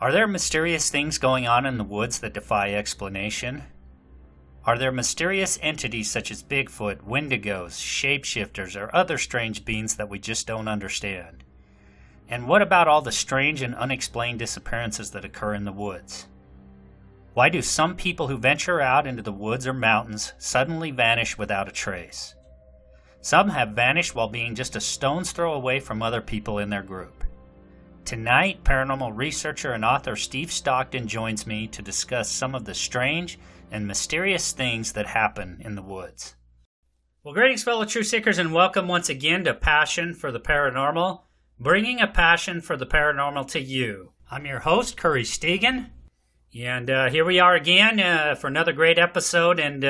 Are there mysterious things going on in the woods that defy explanation? Are there mysterious entities such as Bigfoot, Windigos, shapeshifters, or other strange beings that we just don't understand? And what about all the strange and unexplained disappearances that occur in the woods? Why do some people who venture out into the woods or mountains suddenly vanish without a trace? Some have vanished while being just a stone's throw away from other people in their group. Tonight, paranormal researcher and author Steve Stockton joins me to discuss some of the strange and mysterious things that happen in the woods. Well, greetings, fellow truth seekers, and welcome once again to Passion for the Paranormal, bringing a passion for the paranormal to you. I'm your host, Curry Stegan, and here we are again for another great episode, and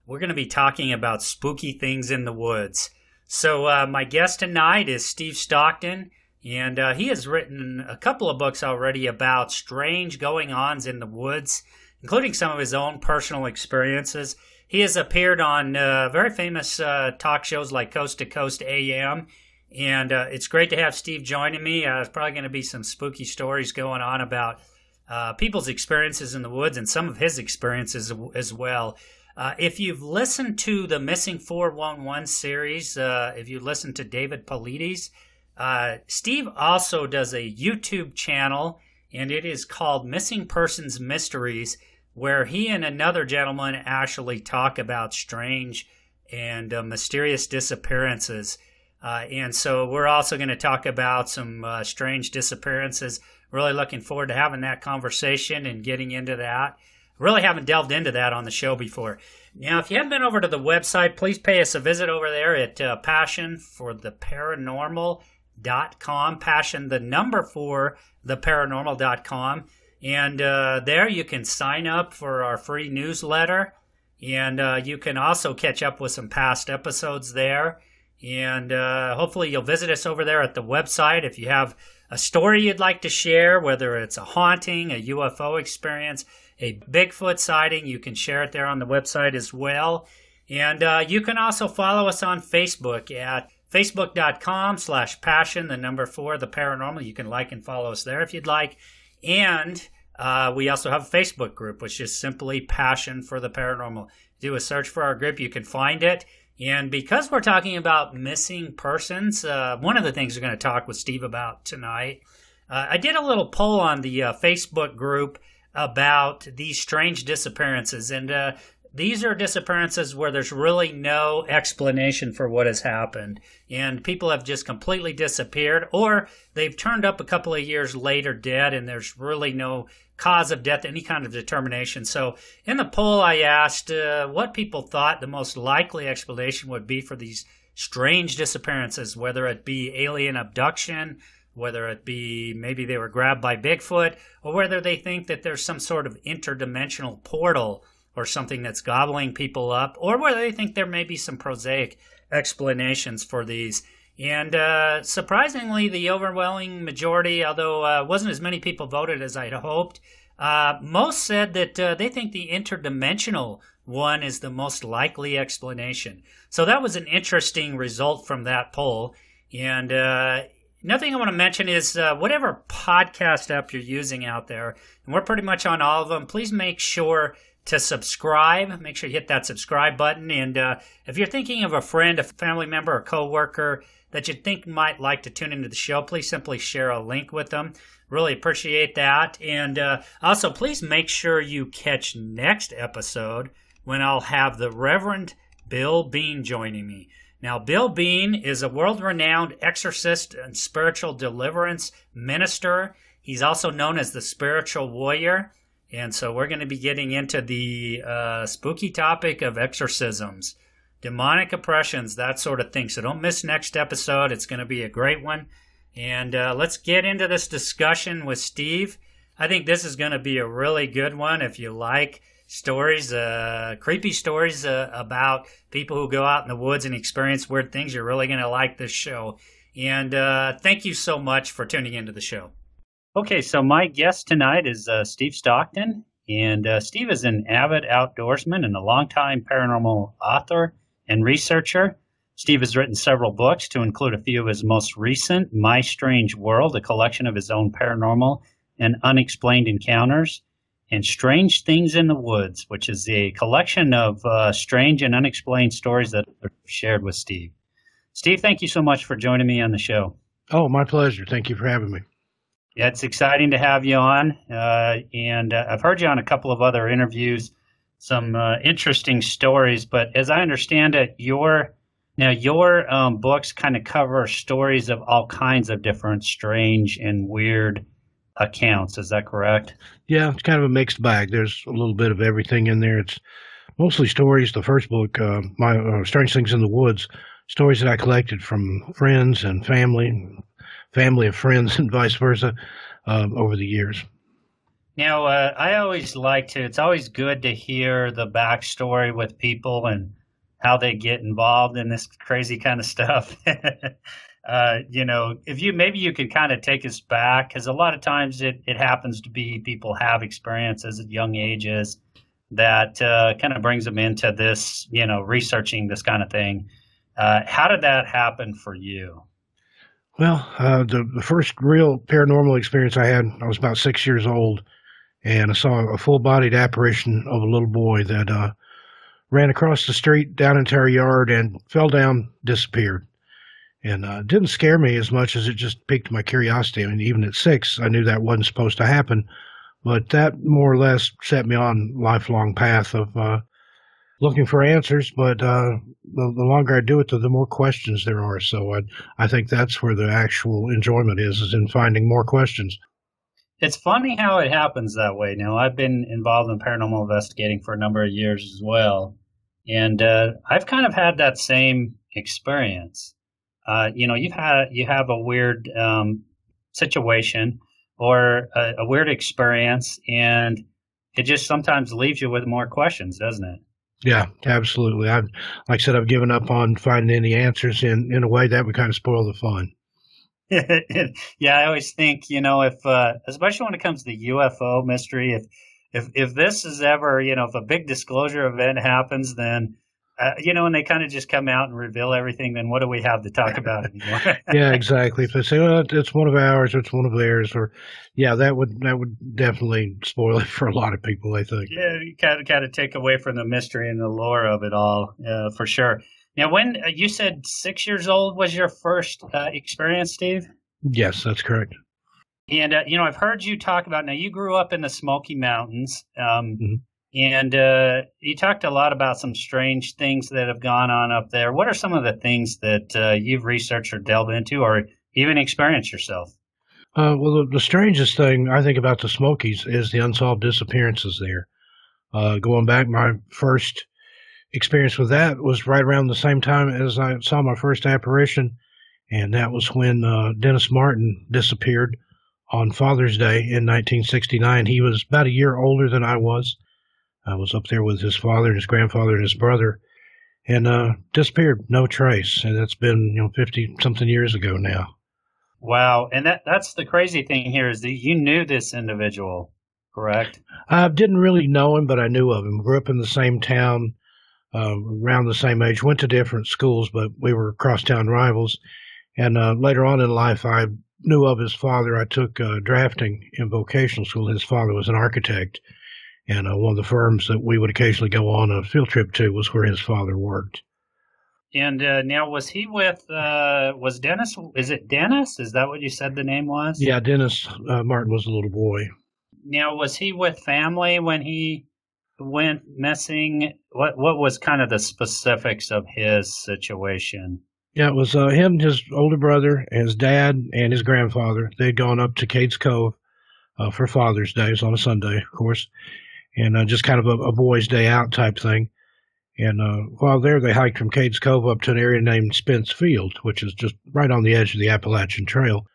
we're going to be talking about spooky things in the woods. So my guest tonight is Steve Stockton, and he has written a couple of books already about strange going-ons in the woods, including some of his own personal experiences. He has appeared on very famous talk shows like Coast to Coast AM, and it's great to have Steve joining me. There's probably going to be some spooky stories going on about people's experiences in the woods and some of his experiences as well. If you've listened to the Missing 411 series, if you listen to David Paulides, Steve also does a YouTube channel, and it is called Missing Persons Mysteries, where he and another gentleman actually talk about strange and mysterious disappearances. And so we're also going to talk about some strange disappearances. Really looking forward to having that conversation and getting into that. Really haven't delved into that on the show before. Now, if you haven't been over to the website, please pay us a visit over there at passionfortheparanormal.com, passion the number for theparanormal.com, and there you can sign up for our free newsletter, and you can also catch up with some past episodes there, and hopefully you'll visit us over there at the website. If you have a story you'd like to share, whether it's a haunting, a UFO experience, a Bigfoot sighting, you can share it there on the website as well. And you can also follow us on Facebook at facebook.com/passion, the number 4, the paranormal. You can like and follow us there if you'd like. And we also have a Facebook group, which is simply Passion for the Paranormal. Do a search for our group, you can find it. And because we're talking about missing persons, one of the things we're going to talk with Steve about tonight, I did a little poll on the Facebook group about these strange disappearances. And these are disappearances where there's really no explanation for what has happened. And people have just completely disappeared, or they've turned up a couple of years later dead, and there's really no cause of death, any kind of determination. So in the poll, I asked what people thought the most likely explanation would be for these strange disappearances, whether it be alien abduction, whether it be maybe they were grabbed by Bigfoot, or whether they think that there's some sort of interdimensional portal or something that's gobbling people up, or whether they think there may be some prosaic explanations for these. And surprisingly, the overwhelming majority, although wasn't as many people voted as I'd hoped, most said that they think the interdimensional one is the most likely explanation. So that was an interesting result from that poll. And another thing I want to mention is whatever podcast app you're using out there, and we're pretty much on all of them, please make sure to subscribe. Make sure you hit that subscribe button. And if you're thinking of a friend, a family member, a coworker that you think might like to tune into the show, please simply share a link with them. Really appreciate that. And also, please make sure you catch next episode when I'll have the Reverend Bill Bean joining me. Now, Bill Bean is a world-renowned exorcist and spiritual deliverance minister. He's also known as the spiritual warrior. And so we're going to be getting into the spooky topic of exorcisms, demonic oppressions, that sort of thing. So don't miss next episode. It's going to be a great one. And let's get into this discussion with Steve. I think this is going to be a really good one if you like stories, creepy stories about people who go out in the woods and experience weird things. You're really going to like this show. And thank you so much for tuning into the show. Okay, so my guest tonight is Steve Stockton, and Steve is an avid outdoorsman and a longtime paranormal author and researcher. Steve has written several books, to include a few of his most recent, My Strange World, a collection of his own paranormal and Unexplained Encounters, and Strange Things in the Woods, which is a collection of strange and unexplained stories that are shared with Steve. Steve, thank you so much for joining me on the show. Oh, my pleasure. Thank you for having me. Yeah, it's exciting to have you on, and I've heard you on a couple of other interviews, some interesting stories, but as I understand it, your books kind of cover stories of all kinds of different strange and weird accounts. Is that correct? Yeah, it's kind of a mixed bag. There's a little bit of everything in there. It's mostly stories. The first book, my Strange Things in the Woods, stories that I collected from friends and family of friends and vice versa over the years. Now, I always like to, it's always good to hear the backstory with people and how they get involved in this crazy kind of stuff. If maybe you could kind of take us back, because a lot of times it happens to be people have experiences at young ages that kind of brings them into this, researching this kind of thing. How did that happen for you? Well, the first real paranormal experience I had, I was about 6 years old, and I saw a full-bodied apparition of a little boy that ran across the street down into our yard and fell down, disappeared. And it didn't scare me as much as it just piqued my curiosity. I mean, even at 6, I knew that wasn't supposed to happen, but that more or less set me on a lifelong path of looking for answers. But the longer I do it, the more questions there are. So I think that's where the actual enjoyment is in finding more questions. It's funny how it happens that way. Now, I've been involved in paranormal investigating for a number of years as well, and I've kind of had that same experience. You have a weird situation or a weird experience, and it just sometimes leaves you with more questions, doesn't it? Yeah, absolutely. Like I said, I've given up on finding any answers in a way that would kind of spoil the fun. Yeah, I always think, if especially when it comes to the UFO mystery, if this is ever, if a big disclosure event happens, then and they kind of just come out and reveal everything, then what do we have to talk about anymore? Yeah, exactly. If they say, "Oh, it's one of ours," or "It's one of theirs," or yeah, that would definitely spoil it for a lot of people, I think. Yeah, you kind of take away from the mystery and the lore of it all, for sure. Now, when you said 6 years old was your first experience, Steve? Yes, that's correct. And I've heard you talk about, now you grew up in the Smoky Mountains. Mm-hmm. And you talked a lot about some strange things that have gone on up there. What are some of the things that you've researched or delved into or even experienced yourself? Well, the strangest thing I think about the Smokies is the unsolved disappearances there. Going back, my first experience with that was right around the same time as I saw my first apparition, and that was when Dennis Martin disappeared on Father's Day in 1969. He was about a year older than I was. I was up there with his father and his grandfather and his brother, and disappeared, no trace. And that's been 50-something years ago now. Wow, and that's the crazy thing here is that you knew this individual, correct? I didn't really know him, but I knew of him. Grew up in the same town, around the same age. Went to different schools, but we were crosstown rivals. And later on in life, I knew of his father. I took drafting in vocational school. His father was an architect. And one of the firms that we would occasionally go on a field trip to was where his father worked. And now, was he with, was Dennis, is it Dennis? Is that what you said the name was? Yeah, Dennis Martin was a little boy. Now, was he with family when he went missing? What was kind of the specifics of his situation? Yeah, it was him, his older brother, his dad, and his grandfather. They'd gone up to Cades Cove for Father's Day. It was on a Sunday, of course. And just kind of a boys' day out type thing. And while there, they hiked from Cades Cove up to an area named Spence Field, which is just right on the edge of the Appalachian Trail.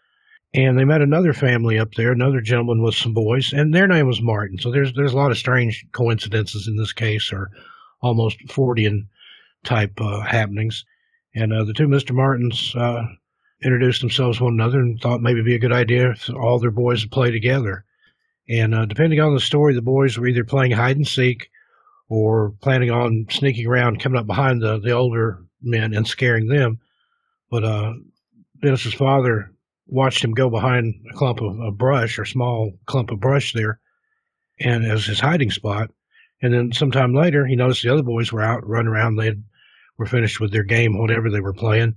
And they met another family up there, another gentleman with some boys, and their name was Martin. So there's a lot of strange coincidences in this case, or almost Fortean type happenings. And the two Mr. Martins introduced themselves to one another and thought maybe it'd be a good idea if all their boys would play together. And depending on the story, the boys were either playing hide and seek or planning on sneaking around, coming up behind the older men and scaring them. But Dennis's father watched him go behind a clump of brush, or small clump of brush there, and as his hiding spot. And then sometime later, he noticed the other boys were out running around. They were finished with their game, whatever they were playing,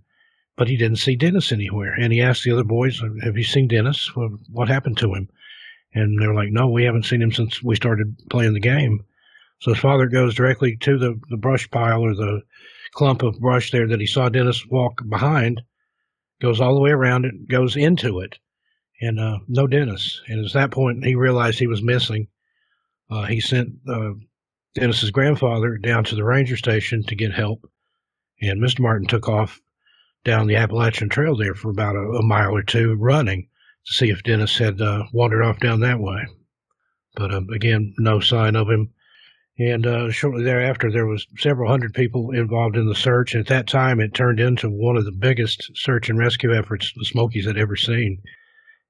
but he didn't see Dennis anywhere. And he asked the other boys, "Have you seen Dennis? What happened to him?" And they were like, "No, we haven't seen him since we started playing the game." So his father goes directly to the brush pile, or the clump of brush there that he saw Dennis walk behind, goes all the way around it, goes into it, and no Dennis. And at that point, he realized he was missing. He sent Dennis's grandfather down to the ranger station to get help, and Mr. Martin took off down the Appalachian Trail there for about a mile or two, running to see if Dennis had wandered off down that way. But again, no sign of him. And shortly thereafter, there was several hundred people involved in the search. At that time, it turned into one of the biggest search and rescue efforts the Smokies had ever seen.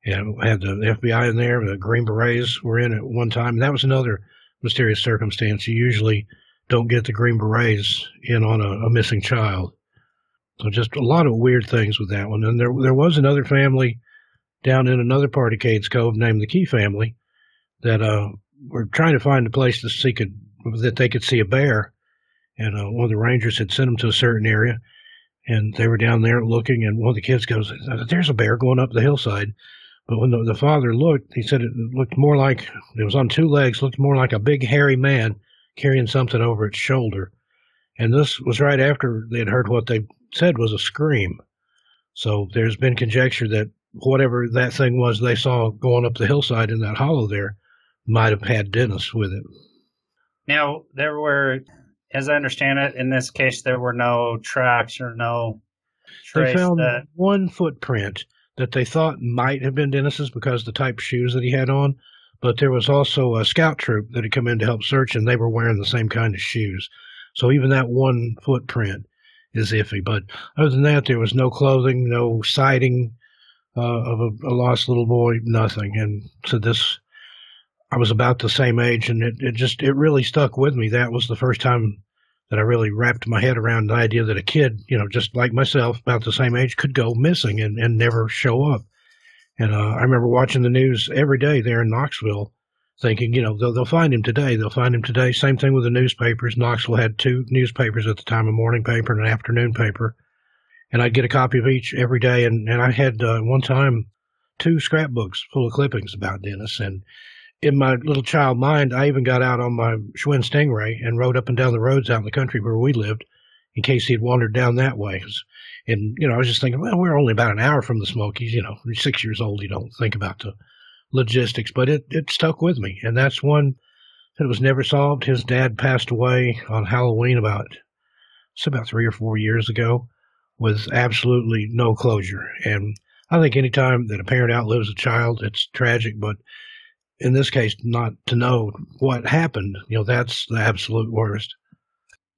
And had the FBI in there, the Green Berets were in at one time. And that was another mysterious circumstance. You usually don't get the Green Berets in on a missing child. So just a lot of weird things with that one. And there was another family down in another part of Cades Cove named the Key family that were trying to find a place that they could see a bear. And one of the rangers had sent them to a certain area, and they were down there looking, and one of the kids goes, "There's a bear going up the hillside." But when the father looked, he said it looked more like, it was on two legs, looked more like a big hairy man carrying something over its shoulder. And this was right after they had heard what they said was a scream. So there's been conjecture that whatever that thing was they saw going up the hillside in that hollow there might have had Dennis with it. Now, there were, as I understand it, in this case, there were no tracks or no trace. They found one footprint that they thought might have been Dennis's because of the type of shoes that he had on, but there was also a scout troop that had come in to help search, and they were wearing the same kind of shoes. So even that one footprint is iffy. But other than that, there was no clothing, no sighting of a lost little boy, nothing. And so I was about the same age, and it really stuck with me. That was the first time that I really wrapped my head around the idea that a kid, just like myself, about the same age, could go missing and never show up. And I remember watching the news every day there in Knoxville, thinking, they'll find him today. They'll find him today. Same thing with the newspapers. Knoxville had two newspapers at the time, a morning paper and an afternoon paper. And I'd get a copy of each every day. And I had one time 2 scrapbooks full of clippings about Dennis. And in my little child mind, I even got out on my Schwinn Stingray and rode up and down the roads out in the country where we lived in case he had wandered down that way. And, I was just thinking, well, we're only about an hour from the Smokies. You're 6 years old. You don't think about the logistics, but it stuck with me. And that's one that was never solved. His dad passed away on Halloween about 3 or 4 years ago with absolutely no closure. And I think any time that a parent outlives a child, it's tragic, but in this case, not to know what happened, that's the absolute worst.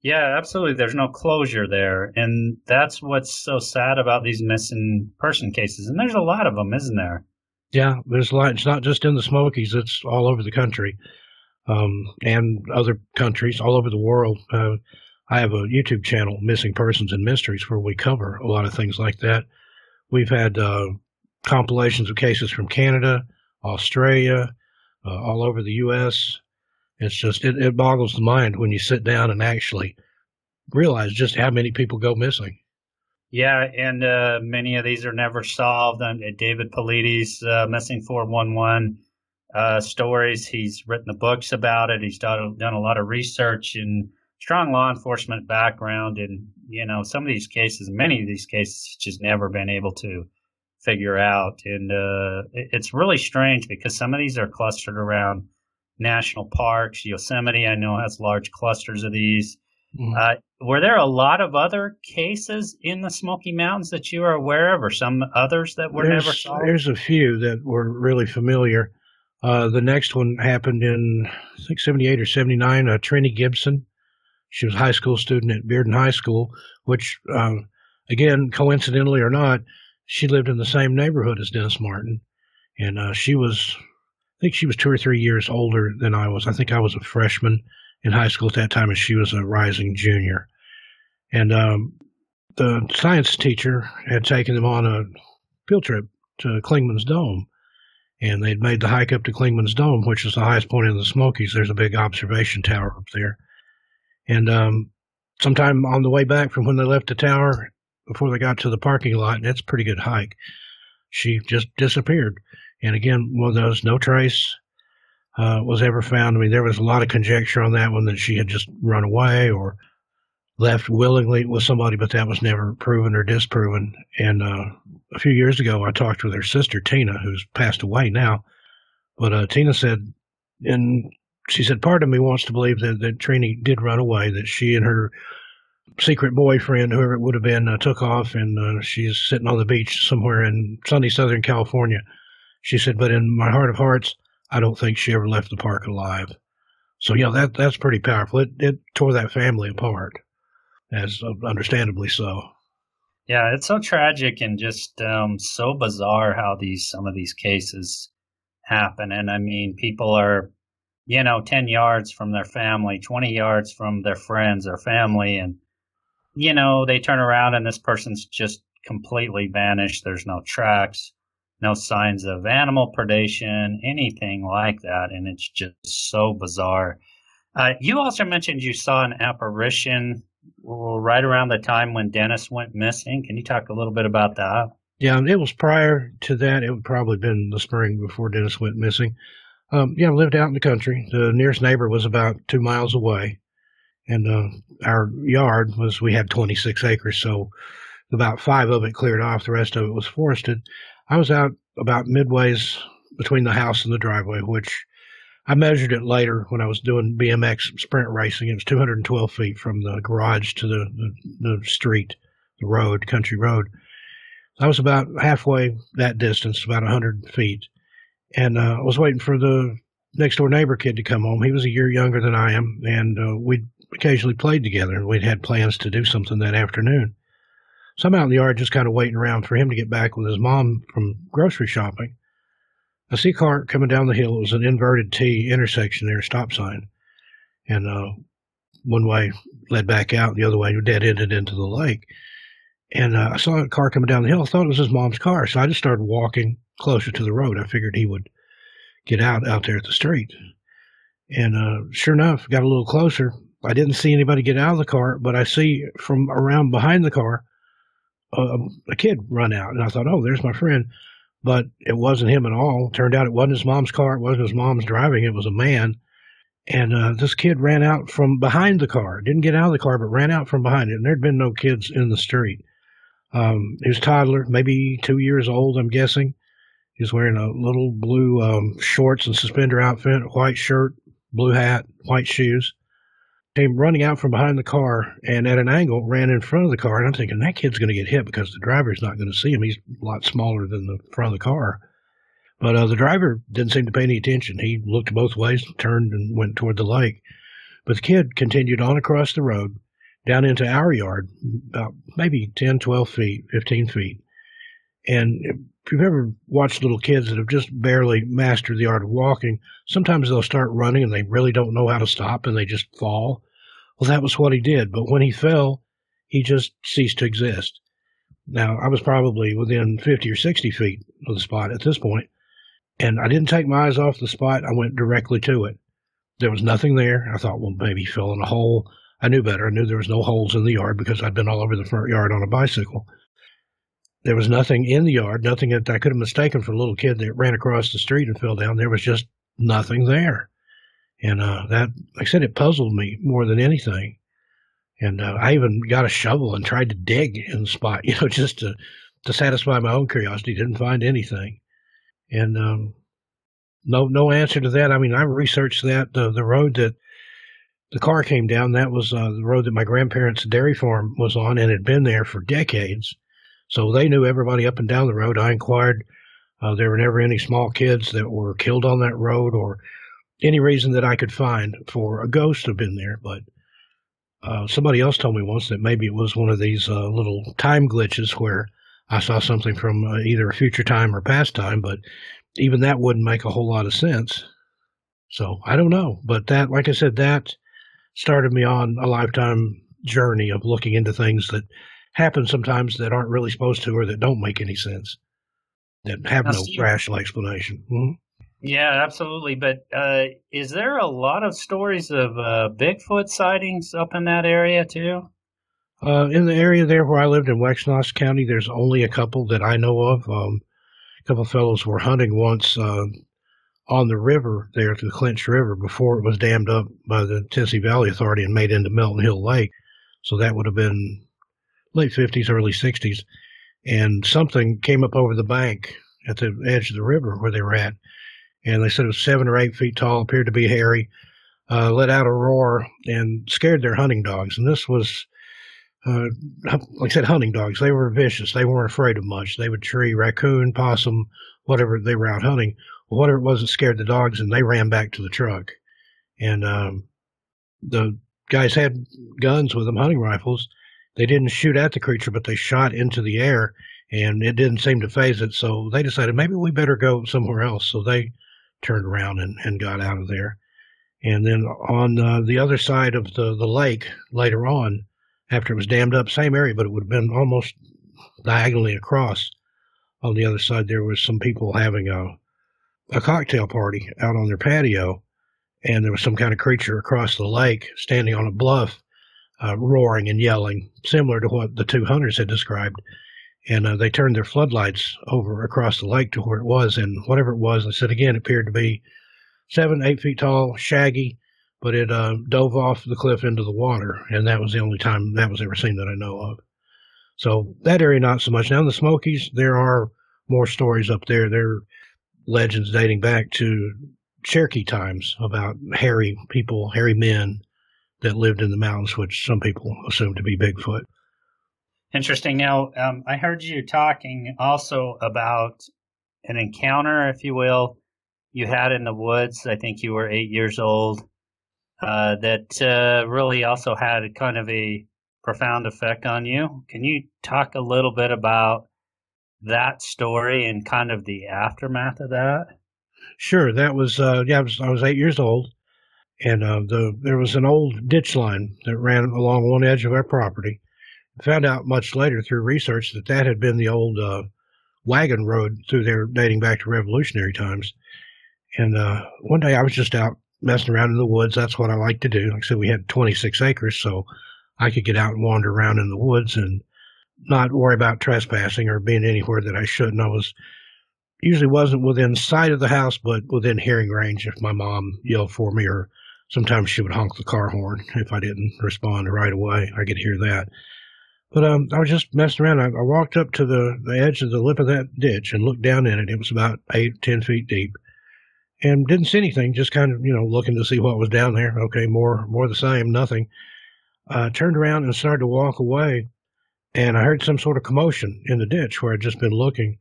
Yeah, absolutely. There's no closure there. And that's what's so sad about these missing person cases. And there's a lot of them, isn't there? Yeah, there's a lot. It's not just in the Smokies. It's all over the country and other countries all over the world. I have a YouTube channel, Missing Persons and Mysteries, where we cover a lot of things like that. We've had compilations of cases from Canada, Australia, all over the U.S. It's just, it boggles the mind when you sit down and actually realize just how many people go missing. Yeah, and many of these are never solved. David Polides, Missing 411 stories, he's written the books about it. He's done a lot of research and strong law enforcement background. And, some of these cases, many of these cases, just never been able to figure out. And it's really strange because some of these are clustered around national parks. Yosemite, I know, has large clusters of these. Were there a lot of other cases in the Smoky Mountains that you are aware of, or some others that were never solved? There's a few that were really familiar. The next one happened in, I think, 78 or 79. Trini Gibson. She was a high school student at Bearden High School, which, again, coincidentally or not, she lived in the same neighborhood as Dennis Martin. And I think she was 2 or 3 years older than I was. I think I was a freshman in high school at that time, and she was a rising junior. And the science teacher had taken them on a field trip to Klingman's Dome. And they'd made the hike up to Klingman's Dome, which is the highest point in the Smokies. There's a big observation tower up there. And sometime on the way back from when they left the tower, before they got to the parking lot, and it's a pretty good hike, she just disappeared. And again, one of those, no trace was ever found. I mean, there was a lot of conjecture on that one, that she had just run away or left willingly with somebody, but that was never proven or disproven. And a few years ago, I talked with her sister, Tina, who's passed away now. But Tina said, and she said, part of me wants to believe that Trini did run away, that she and her secret boyfriend, whoever it would have been, took off, and she's sitting on the beach somewhere in sunny Southern California. She said, but in my heart of hearts, I don't think she ever left the park alive. So, yeah, that's pretty powerful. It tore that family apart, as understandably so. Yeah, it's so tragic and just so bizarre how some of these cases happen. And I mean, people are, 10 yards from their family, 20 yards from their friends or family, and, they turn around and this person's just completely vanished. There's no tracks, no signs of animal predation, anything like that. And it's just so bizarre. You also mentioned you saw an apparition right around the time when Dennis went missing. Can you talk a little bit about that? Yeah, it was prior to that. It would probably been the spring before Dennis went missing. I lived out in the country. The nearest neighbor was about 2 miles away. And our yard we had 26 acres, so about 5 of it cleared off. The rest of it was forested. I was out about midways between the house and the driveway, which I measured it later when I was doing BMX sprint racing. It was 212 feet from the garage to the street, the road, country road. I was about halfway that distance, about 100 feet. And I was waiting for the next door neighbor kid to come home. He was a year younger than I am, and we'd occasionally played together, and we'd had plans to do something that afternoon. So I'm out in the yard just kind of waiting around for him to get back with his mom from grocery shopping. I see a car coming down the hill. It was an inverted T intersection there, stop sign. And one way led back out, the other way dead-ended into the lake. And I saw a car coming down the hill. I thought it was his mom's car, so I just started walking closer to the road. I figured he would get out there at the street. And sure enough, got a little closer. I didn't see anybody get out of the car, but I see from around behind the car a kid run out. And I thought, oh, there's my friend. But it wasn't him at all. Turned out it wasn't his mom's car. It wasn't his mom's driving. It was a man. And this kid ran out from behind the car. Didn't get out of the car, but ran out from behind it. And there'd been no kids in the street. He was a toddler, maybe 2 years old, I'm guessing. He was wearing a little blue shorts and suspender outfit, white shirt, blue hat, white shoes. Came running out from behind the car and at an angle ran in front of the car. And I'm thinking, that kid's going to get hit because the driver's not going to see him. He's a lot smaller than the front of the car. But the driver didn't seem to pay any attention. He looked both ways, turned, and went toward the lake. But the kid continued on across the road, down into our yard, about maybe 10, 12 feet, 15 feet. And if you've ever watched little kids that have just barely mastered the art of walking, sometimes they'll start running and they really don't know how to stop and they just fall. Well, that was what he did. But when he fell, he just ceased to exist. Now, I was probably within 50 or 60 feet of the spot at this point, and I didn't take my eyes off the spot. I went directly to it. There was nothing there. I thought, well, maybe he fell in a hole. I knew better. I knew there was no holes in the yard because I'd been all over the front yard on a bicycle. There was nothing in the yard, nothing that I could have mistaken for a little kid that ran across the street and fell down. There was just nothing there. And that, like I said, it puzzled me more than anything. And I even got a shovel and tried to dig in the spot, just to satisfy my own curiosity. Didn't find anything. And no answer to that. I mean, I researched that. The road that the car came down, that was the road that my grandparents' dairy farm was on and had been there for decades. So they knew everybody up and down the road. I inquired. There were never any small kids that were killed on that road or any reason that I could find for a ghost to have been there. But somebody else told me once that maybe it was one of these little time glitches where I saw something from either a future time or past time, but even that wouldn't make a whole lot of sense. So I don't know. But that, like I said, that started me on a lifetime journey of looking into things that happen sometimes that aren't really supposed to or that don't make any sense. that have Now, no Steve, rational explanation. Mhm. yeah, absolutely. But is there a lot of stories of Bigfoot sightings up in that area too? In the area there where I lived in Wexnos County, there's only a couple that I know of. A couple of fellows were hunting once on the river there, the Clinch River, before it was dammed up by the Tennessee Valley Authority and made into Melton Hill Lake. So that would have been late 50s, early 60s. And something came up over the bank at the edge of the river where they were at. And they said it was 7 or 8 feet tall, appeared to be hairy, let out a roar and scared their hunting dogs. And this was, like I said, hunting dogs. They were vicious. They weren't afraid of much. They would tree raccoon, possum, whatever they were out hunting. Whatever it was that scared the dogs, and they ran back to the truck. And the guys had guns with them, hunting rifles. They didn't shoot at the creature, but they shot into the air, and it didn't seem to phase it. So they decided maybe we better go somewhere else. So they turned around and got out of there. And then on the other side of the lake later on, after it was dammed up, same area, but it would have been almost diagonally across. On the other side, there was some people having a cocktail party out on their patio, and there was some kind of creature across the lake standing on a bluff, roaring and yelling, similar to what the two hunters had described. And they turned their floodlights over across the lake to where it was, and whatever it was, they said again, it appeared to be 7, 8 feet tall, shaggy, but it dove off the cliff into the water, and that was the only time that was ever seen that I know of. So that area, not so much. Now in the Smokies, there are more stories up there. There are legends dating back to Cherokee times about hairy people, hairy men that lived in the mountains, which some people assume to be Bigfoot. Interesting. Now, I heard you talking also about an encounter, if you will, you had in the woods. I think you were 8 years old. That really also had kind of a profound effect on you. Can you talk a little bit about that story and kind of the aftermath of that? Sure, that was I was 8 years old, and there was an old ditch line that ran along one edge of our property. Found out much later through research that that had been the old wagon road through there, dating back to Revolutionary times. And one day I was just out messing around in the woods. That's what I like to do. Like I said, we had 26 acres, so I could get out and wander around in the woods and not worry about trespassing or being anywhere that I shouldn't. I was usually wasn't within sight of the house, but within hearing range if my mom yelled for me, or sometimes she would honk the car horn if I didn't respond right away. I could hear that. But I was just messing around. I walked up to the edge of the lip of that ditch and looked down in it. It was about 8, 10 feet deep, and didn't see anything. Just kind of, looking to see what was down there. Okay, more the same, nothing. Turned around and started to walk away, and I heard some sort of commotion in the ditch where I'd just been looking.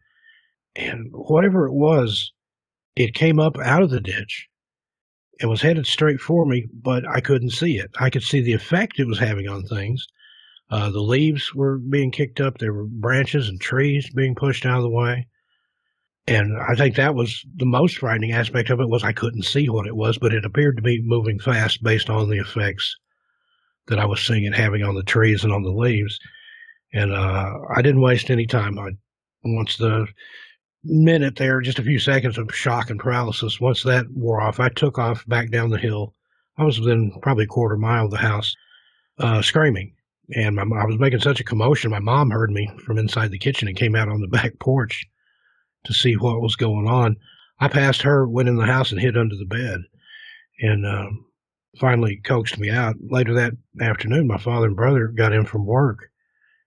And whatever it was, it came up out of the ditch and was headed straight for me, but I couldn't see it. I could see the effect it was having on things. The leaves were being kicked up. There were branches and trees being pushed out of the way. And I think that was the most frightening aspect of it, was I couldn't see what it was, but it appeared to be moving fast based on the effects that I was seeing it having on the trees and on the leaves. And I didn't waste any time. Once the minute there, just a few seconds of shock and paralysis, once that wore off, I took off back down the hill. I was within probably a quarter mile of the house, screaming. And I was making such a commotion, my mom heard me from inside the kitchen and came out on the back porch to see what was going on. I passed her, went in the house, and hid under the bed, and finally coaxed me out. Later that afternoon, my father and brother got in from work,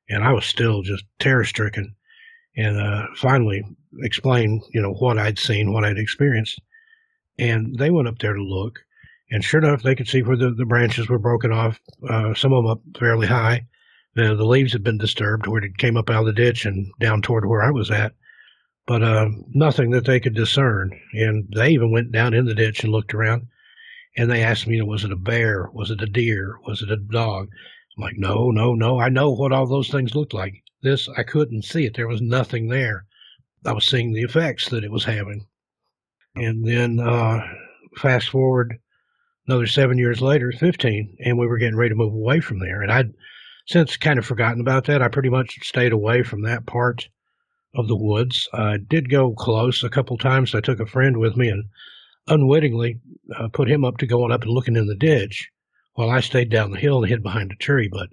and I was still just terror-stricken, and finally explained, what I'd seen, what I'd experienced. And they went up there to look, and sure enough, they could see where the branches were broken off, some of them up fairly high. The leaves had been disturbed where it came up out of the ditch and down toward where I was at, but nothing that they could discern. And they even went down in the ditch and looked around, and they asked me, was it a bear? Was it a deer? Was it a dog? I'm like, no. I know what all those things looked like. This, I couldn't see it. There was nothing there. I was seeing the effects that it was having. And then fast forward another 7 years later, 15, and we were getting ready to move away from there. And I'd since kind of forgotten about that. I pretty much stayed away from that part of the woods. I did go close a couple times. I took a friend with me and unwittingly put him up to going up and looking in the ditch while I stayed down the hill and hid behind a tree. But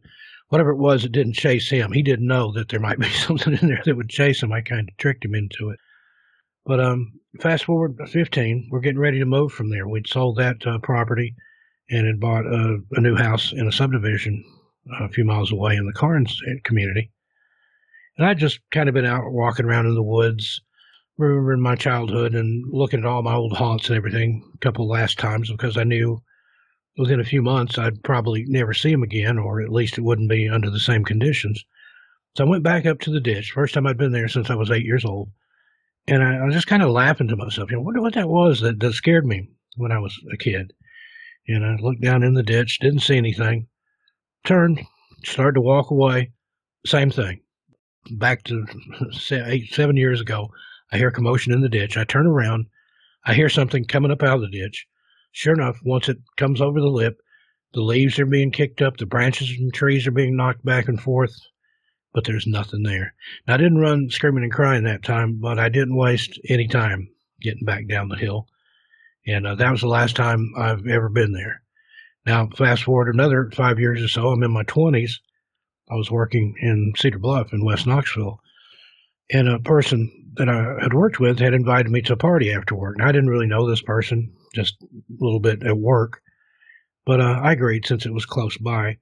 whatever it was, it didn't chase him. He didn't know that there might be something in there that would chase him. I kind of tricked him into it. But fast forward to 15, we're getting ready to move from there. We'd sold that property and had bought a new house in a subdivision a few miles away in the Carnes community. And I'd just kind of been out walking around in the woods, remembering my childhood and looking at all my old haunts and everything a couple last times because I knew within a few months I'd probably never see them again, or at least it wouldn't be under the same conditions. So I went back up to the ditch, first time I'd been there since I was 8 years old. And I was just kind of laughing to myself. I wonder what that was that scared me when I was a kid. And I looked down in the ditch, didn't see anything, turned, started to walk away. Same thing. Back to 7 years ago, I hear commotion in the ditch. I turn around. I hear something coming up out of the ditch. Sure enough, once it comes over the lip, the leaves are being kicked up, the branches and trees are being knocked back and forth, but there's nothing there. Now, I didn't run screaming and crying that time, but I didn't waste any time getting back down the hill. And that was the last time I've ever been there. Now, fast forward another 5 years or so, I'm in my 20s. I was working in Cedar Bluff in West Knoxville, and a person that I had worked with had invited me to a party after work. And I didn't really know this person, just a little bit at work, but I agreed since it was close by.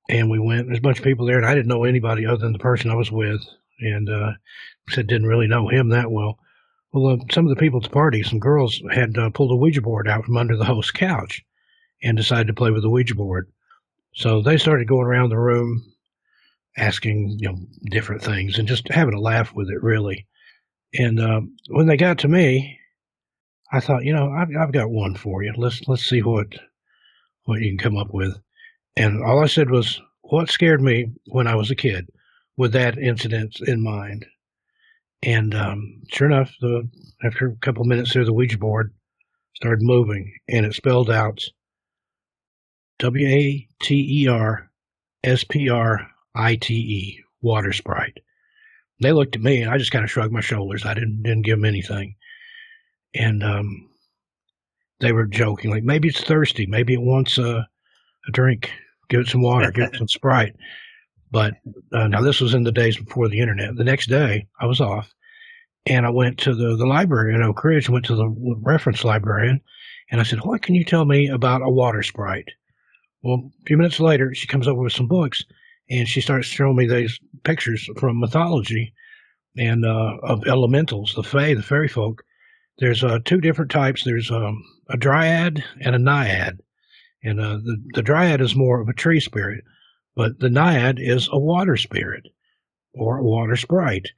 And we went. There's a bunch of people there, and I didn't know anybody other than the person I was with, and said didn't really know him that well. Well, some of the people at the party, some girls, had pulled a Ouija board out from under the host's couch and decided to play with the Ouija board. So they started going around the room asking, different things and just having a laugh with it, really. And when they got to me, I thought, I've got one for you. Let's see what you can come up with. And all I said was, what scared me when I was a kid, with that incident in mind. And sure enough, after a couple of minutes there, the Ouija board started moving, and it spelled out WATERSPRITE, water sprite. They looked at me, and I just kind of shrugged my shoulders. I didn't give them anything. And they were joking, like, maybe it's thirsty. Maybe it wants a drink. Give it some water. Give it some Sprite. But now this was in the days before the internet. The next day, I was off, and I went to the library in Oak Ridge, went to the reference librarian, and I said, what can you tell me about a water sprite? Well, a few minutes later, she comes over with some books, and she starts showing me these pictures from mythology and of elementals, the fae, the fairy folk. There's two different types. There's a dryad and a naiad. And the dryad is more of a tree spirit, but the naiad is a water spirit or a water sprite.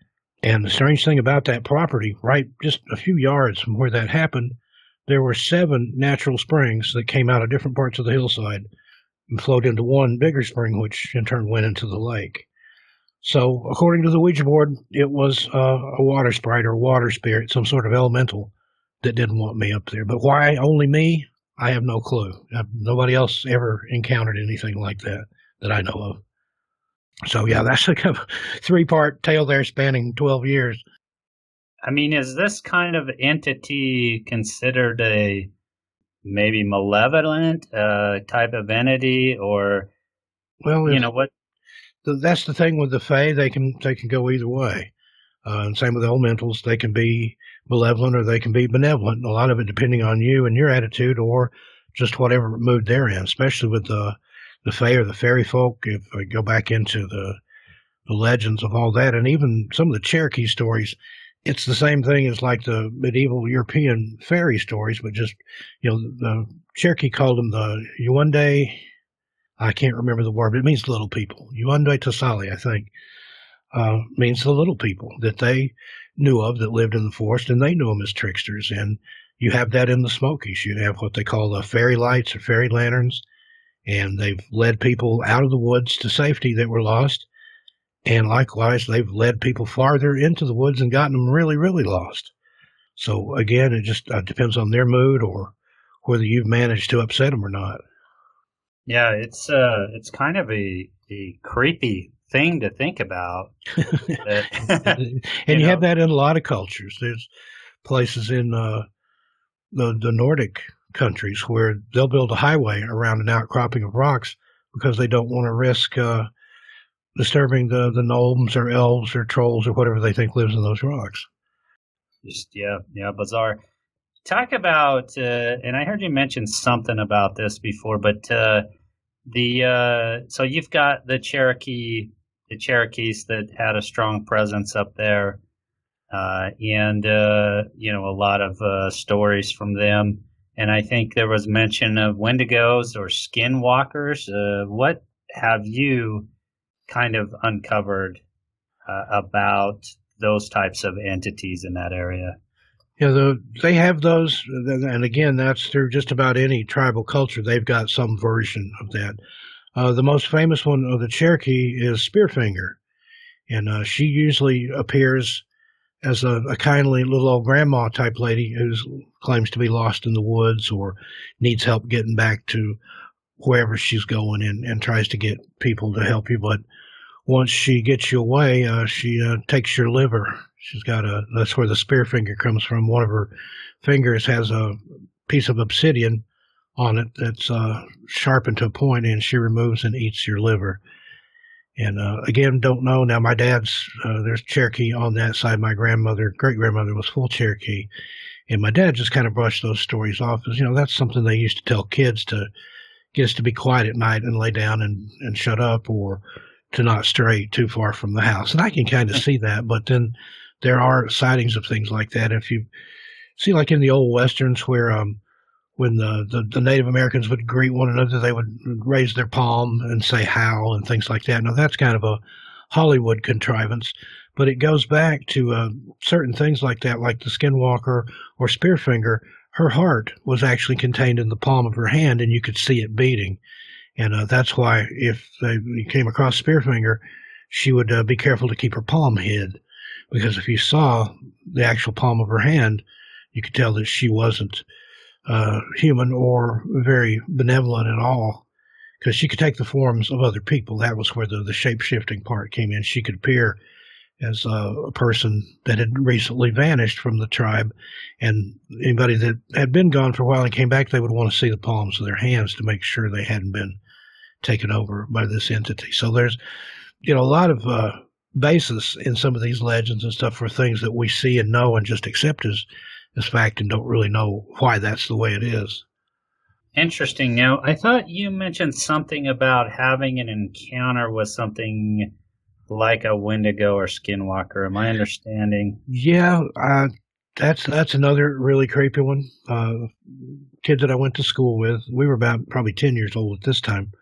And the strange thing about that property, right just a few yards from where that happened, there were 7 natural springs that came out of different parts of the hillside and flowed into one bigger spring, which in turn went into the lake. So according to the Ouija board, it was a water sprite or water spirit, some sort of elemental that didn't want me up there. But why only me? I have no clue. Nobody else ever encountered anything like that I know of. So, yeah, that's a 3-part tale there spanning 12 years. I mean, is this kind of entity considered a maybe malevolent type of entity, or, well, what? That's the thing with the fae. They can go either way. And same with elementals. They can be malevolent or they can be benevolent. A lot of it depending on you and your attitude, or just whatever mood they're in, especially with the fae or the fairy folk. If I go back into the legends of all that, and even some of the Cherokee stories, it's the same thing as like the medieval European fairy stories, but just, the Cherokee called them the Yuande. I can't remember the word, but it means little people. Yuande Tasali, I think, means the little people that they knew of that lived in the forest, and they knew them as tricksters. And you have that in the Smokies. You have what they call fairy lights or fairy lanterns, and they've led people out of the woods to safety that were lost. And likewise, they've led people farther into the woods and gotten them really, really lost. So again, it just depends on their mood or whether you've managed to upset them or not. Yeah, it's kind of a creepy thing to think about. And you have that in a lot of cultures. There's places in the Nordic countries where they'll build a highway around an outcropping of rocks because they don't want to risk disturbing the gnomes or elves or trolls or whatever they think lives in those rocks. Just bizarre. Talk about, and I heard you mention something about this before, but so you've got the Cherokees that had a strong presence up there, and a lot of stories from them. And I think there was mention of Wendigos or Skinwalkers. What have you kind of uncovered about those types of entities in that area? Yeah, they have those, and again, that's through just about any tribal culture. They've got some version of that. The most famous one of the Cherokee is Spearfinger, and she usually appears as a kindly little old grandma type lady who claims to be lost in the woods or needs help getting back to wherever she's going and tries to get people to help you. But once she gets you away, she takes your liver. She's got that's where the spear finger comes from. One of her fingers has a piece of obsidian on it that's sharpened to a point, and she removes and eats your liver. And again, don't know. Now, my dad's, there's Cherokee on that side. My great-grandmother was full Cherokee. And my dad just kind of brushed those stories off as, that's something they used to tell kids to get us to be quiet at night and lay down and shut up, or to not stray too far from the house. And I can kind of see that, but then there are sightings of things like that. If you see, like in the old Westerns where when the Native Americans would greet one another, they would raise their palm and say how and things like that. Now, that's kind of a Hollywood contrivance, but it goes back to certain things like that, like the Skinwalker or Spearfinger. Her heart was actually contained in the palm of her hand, and you could see it beating. And that's why if you came across Spearfinger, she would be careful to keep her palm hid, because if you saw the actual palm of her hand, you could tell that she wasn't human or very benevolent at all, because she could take the forms of other people. That was where the shape-shifting part came in. She could appear as a person that had recently vanished from the tribe, and anybody that had been gone for a while and came back, they would want to see the palms of their hands to make sure they hadn't been taken over by this entity. So there's a lot of basis in some of these legends and stuff for things that we see and know and just accept as fact and don't really know why that's the way it is. Interesting. Now, I thought you mentioned something about having an encounter with something like a Windigo or Skinwalker. Am I understanding? Yeah, that's another really creepy one. Kid that I went to school with, we were about probably 10 years old at this time.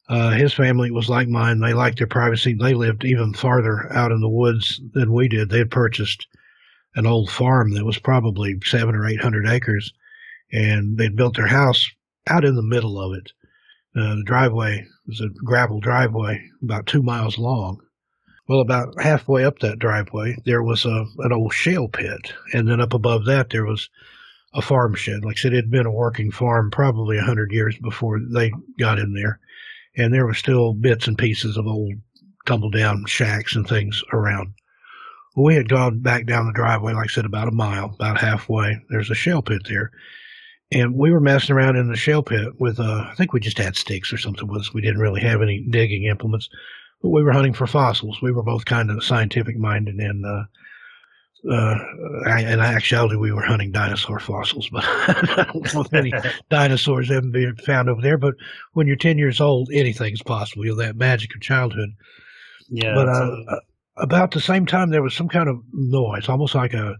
His family was like mine. They liked their privacy. They lived even farther out in the woods than we did. They had purchased an old farm that was probably 700 or 800 acres, and they'd built their house out in the middle of it. The driveway was a gravel driveway about 2 miles long. Well, about halfway up that driveway, there was an old shale pit, and then up above that, there was a farm shed. Like I said, it had been a working farm probably 100 years before they got in there, and there were still bits and pieces of old tumble-down shacks and things around. We had gone back down the driveway, like I said, about a mile, about halfway. There's a shale pit there. And we were messing around in the shale pit with, I think we just had sticks or something with us. We didn't really have any digging implements, but we were hunting for fossils. We were both kind of scientific minded, and in actuality, we were hunting dinosaur fossils, but I don't know if any dinosaurs haven't been found over there. But when you're 10 years old, anything's possible. That magic of childhood. Yeah. But about the same time, there was some kind of noise, almost like a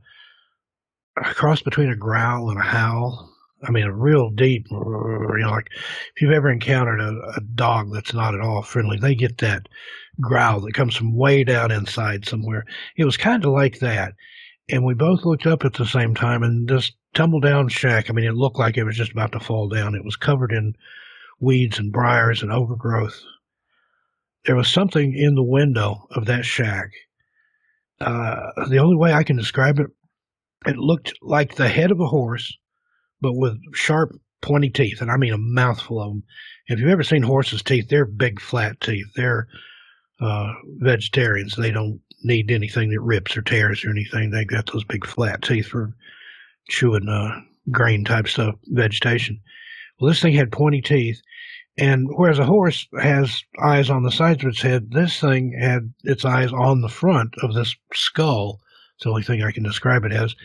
cross between a growl and a howl. I mean, a real deep, like if you've ever encountered a dog that's not at all friendly, they get that growl that comes from way down inside somewhere. It was kind of like that. And we both looked up at the same time, and this tumble-down shack, I mean, it looked like it was just about to fall down. It was covered in weeds and briars and overgrowth. There was something in the window of that shack. The only way I can describe it, it looked like the head of a horse, but with sharp, pointy teeth, and I mean a mouthful of them. If you've ever seen horses' teeth, they're big, flat teeth. They're vegetarians. They don't need anything that rips or tears or anything. They got those big flat teeth for chewing grain type stuff, vegetation. Well, this thing had pointy teeth, and whereas a horse has eyes on the sides of its head, this thing had its eyes on the front of this skull. It's the only thing I can describe it as.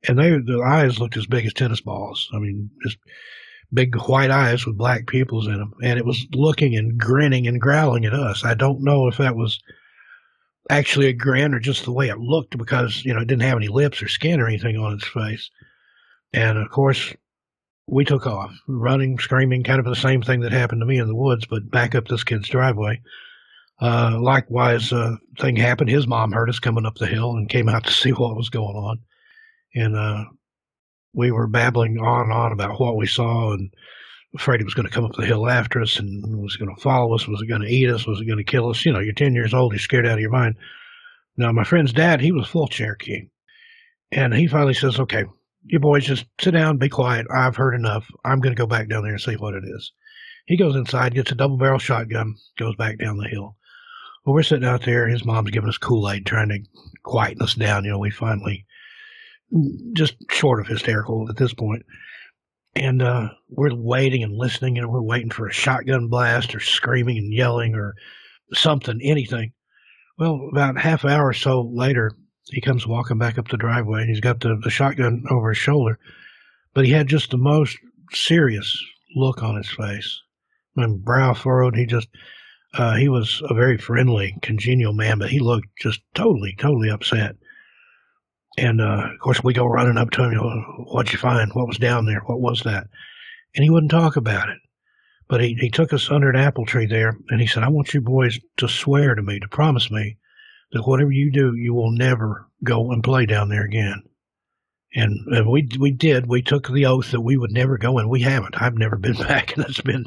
And the eyes looked as big as tennis balls. I mean, just big white eyes with black pupils in them. And it was looking and grinning and growling at us. I don't know if that was actually a grin or just the way it looked, because, you know, it didn't have any lips or skin or anything on its face. And, of course, we took off, running, screaming, kind of the same thing that happened to me in the woods, but back up this kid's driveway. Likewise, thing happened. His mom heard us coming up the hill and came out to see what was going on. And we were babbling on and on about what we saw, and afraid it was going to come up the hill after us and was going to follow us. Was it going to eat us? Was it going to kill us? You know, you're 10 years old. You're scared out of your mind. Now, my friend's dad, he was full Cherokee. And he finally says, okay, you boys just sit down, be quiet. I've heard enough. I'm going to go back down there and see what it is. He goes inside, gets a double-barrel shotgun, goes back down the hill. Well, we're sitting out there. His mom's giving us Kool-Aid, trying to quieten us down. You know, we finally, just short of hysterical at this point. And we're waiting and listening, and we're waiting for a shotgun blast or screaming and yelling or something, anything. Well, about half an hour or so later, he comes walking back up the driveway, and he's got the shotgun over his shoulder. But he had just the most serious look on his face. And brow furrowed. He was a very friendly, congenial man, but he looked just totally, totally upset. And, of course, we go running up to him, you know, what'd you find? What was down there? What was that? And he wouldn't talk about it. But he took us under an apple tree there, and he said, I want you boys to swear to me, to promise me, that whatever you do, you will never go and play down there again. And we did. We took the oath that we would never go, and we haven't. I've never been back, and that's been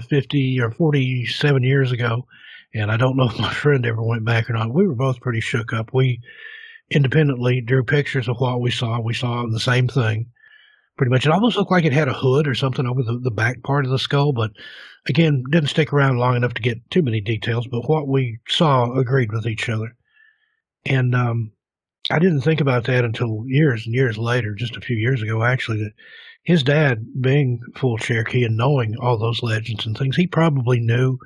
50 or 47 years ago. And I don't know if my friend ever went back or not. We were both pretty shook up. We independently drew pictures of what we saw. We saw the same thing, pretty much. It almost looked like it had a hood or something over the back part of the skull, but again, didn't stick around long enough to get too many details, but what we saw agreed with each other. And I didn't think about that until years and years later, just a few years ago, actually, that his dad, being full Cherokee and knowing all those legends and things, he probably knew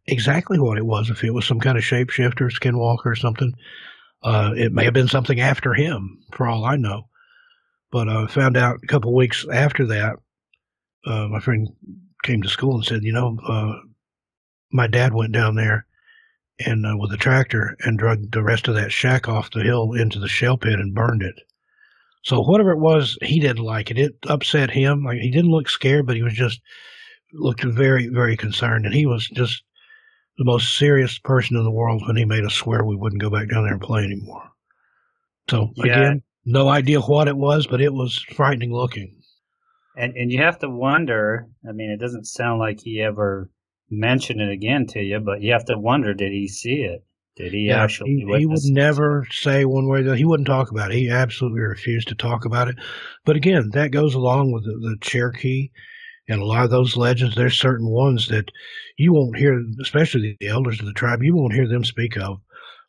exactly what it was. If it was some kind of shapeshifter, skinwalker or something, it may have been something after him, for all I know. But I found out a couple of weeks after that, my friend came to school and said, you know, my dad went down there and with a tractor and dragged the rest of that shack off the hill into the shell pit and burned it. So whatever it was, he didn't like it. It upset him. Like, he didn't look scared, but he was just looked very, very concerned. And he was just the most serious person in the world when he made us swear we wouldn't go back down there and play anymore. So, again, no idea what it was, but it was frightening looking. And you have to wonder, I mean, it doesn't sound like he ever mentioned it again to you, but you have to wonder, did he see it? Did he actually witness it? He would never say one way or the other. He wouldn't talk about it. He absolutely refused to talk about it. But again, that goes along with the Cherokee and a lot of those legends. There's certain ones that you won't hear, especially the elders of the tribe, you won't hear them speak of,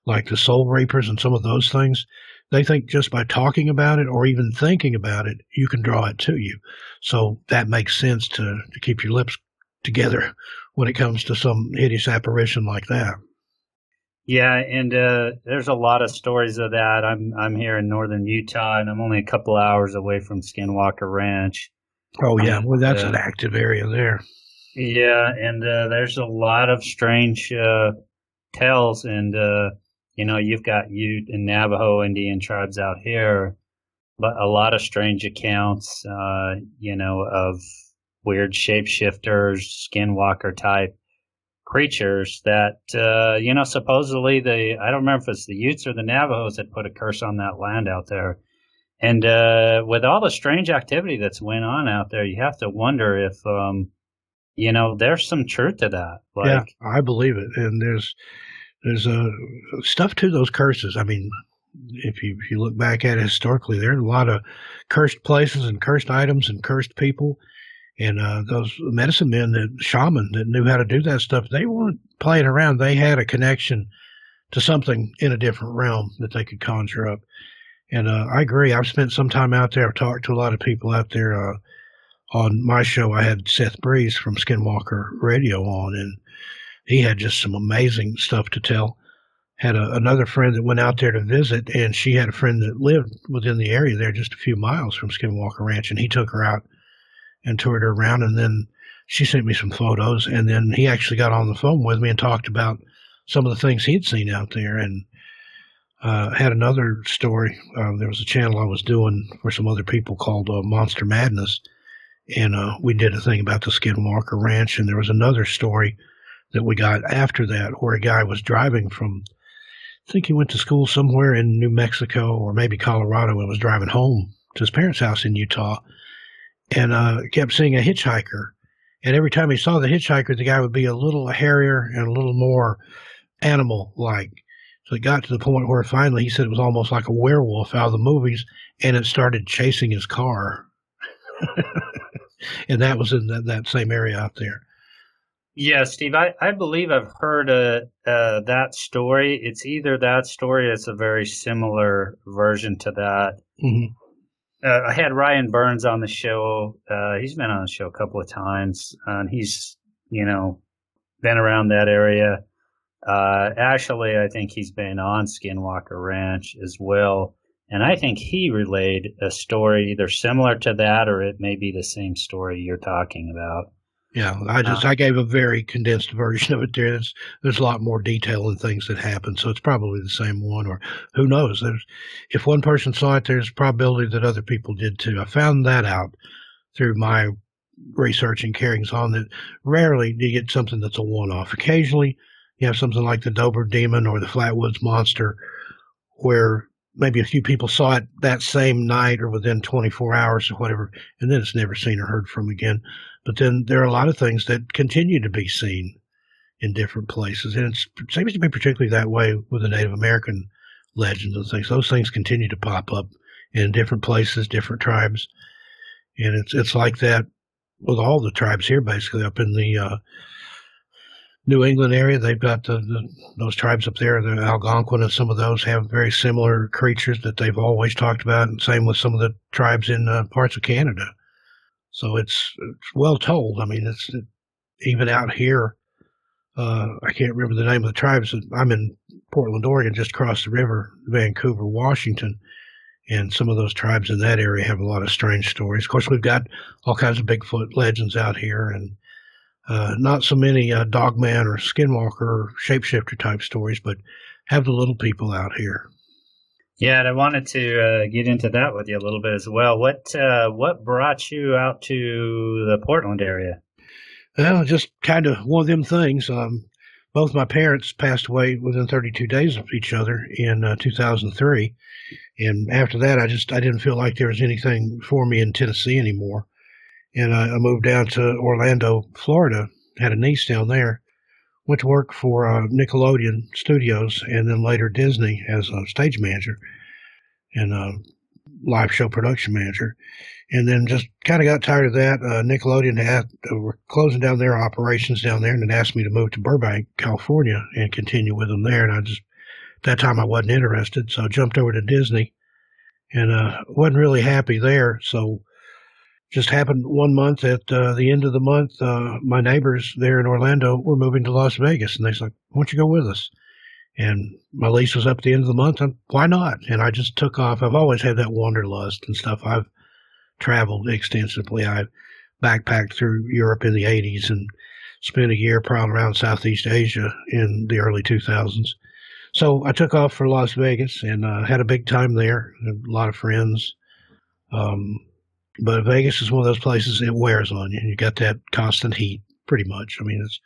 like the soul reapers and some of those things. They think just by talking about it or even thinking about it, you can draw it to you. So that makes sense to keep your lips together when it comes to some hideous apparition like that. Yeah, and there's a lot of stories of that. I'm here in northern Utah, and I'm only a couple hours away from Skinwalker Ranch. Oh, yeah. Well, that's an active area there. Yeah, and there's a lot of strange tales, and you know, you've got Ute and Navajo Indian tribes out here, but a lot of strange accounts, you know, of weird shapeshifters, skinwalker type creatures that, you know, supposedly I don't remember if it's the Utes or the Navajos that put a curse on that land out there. And with all the strange activity that's went on out there, you have to wonder if, you know, there's some truth to that. Like, yeah, I believe it. And there's stuff to those curses. I mean, if you look back at it historically, there's a lot of cursed places and cursed items and cursed people. And those medicine men, the shaman that knew how to do that stuff, they weren't playing around. They had a connection to something in a different realm that they could conjure up. And I agree. I've spent some time out there. I've talked to a lot of people out there. On my show, I had Seth Breeze from Skinwalker Radio on, and he had just some amazing stuff to tell. Had another friend that went out there to visit, and she had a friend that lived within the area there just a few miles from Skinwalker Ranch, and he took her out and toured her around, and then she sent me some photos, and then he actually got on the phone with me and talked about some of the things he'd seen out there, and had another story. There was a channel I was doing for some other people called Monster Madness, and we did a thing about the Skinwalker Ranch, and there was another story that we got after that where a guy was driving from, I think he went to school somewhere in New Mexico or maybe Colorado, and was driving home to his parents' house in Utah, and kept seeing a hitchhiker. And every time he saw the hitchhiker, the guy would be a little hairier and a little more animal-like. So it got to the point where finally he said it was almost like a werewolf out of the movies, and it started chasing his car. And that was in that same area out there. Yeah, Steve, I believe I've heard that story. It's either that story or it's a very similar version to that. Mm-hmm. I had Ryan Burns on the show. He's been on the show a couple of times, and he's, been around that area. Actually, I think he's been on Skinwalker Ranch as well. And I think he relayed a story either similar to that or it may be the same story you're talking about. Yeah, I gave a very condensed version of it there. There's a lot more detail and things that happen, so it's probably the same one, or who knows? If one person saw it, there's a probability that other people did too. I found that out through my research and carryings on, that rarely do you get something that's a one-off. Occasionally, you have something like the Dover Demon or the Flatwoods Monster, where maybe a few people saw it that same night or within 24 hours or whatever, and then it's never seen or heard from again. But then there are a lot of things that continue to be seen in different places, and it seems to be particularly that way with the Native American legends and things. Those things continue to pop up in different places, different tribes, and it's like that with all the tribes here, basically up in the New England area. They've got those tribes up there, the Algonquin, and some of those have very similar creatures that they've always talked about, and same with some of the tribes in parts of Canada. So it's well told. I mean, even out here. I can't remember the name of the tribes. I'm in Portland, Oregon, just across the river, Vancouver, Washington, and some of those tribes in that area have a lot of strange stories. Of course, we've got all kinds of Bigfoot legends out here, and not so many Dogman or Skinwalker or Shapeshifter type stories, but have the little people out here. Yeah, and I wanted to get into that with you a little bit as well. What brought you out to the Portland area? Well, just kind of one of them things. Both my parents passed away within 32 days of each other in 2003. And after that, I didn't feel like there was anything for me in Tennessee anymore. And I moved down to Orlando, Florida, had a niece down there, went to work for Nickelodeon Studios and then later Disney as a stage manager and a live show production manager. And then just kind of got tired of that. Nickelodeon were closing down their operations down there, and it asked me to move to Burbank, California, and continue with them there. And at that time I wasn't interested, so I jumped over to Disney, and wasn't really happy there. So just happened one month at the end of the month, my neighbors there in Orlando were moving to Las Vegas, and they said, "Why don't you go with us?" And my lease was up at the end of the month, and why not? And I just took off. I've always had that wanderlust and stuff. I've traveled extensively. I backpacked through Europe in the 80s and spent a year prowling around Southeast Asia in the early 2000s. So I took off for Las Vegas and had a big time there, a lot of friends. But Vegas is one of those places, it wears on you. You got that constant heat, pretty much. I mean, it's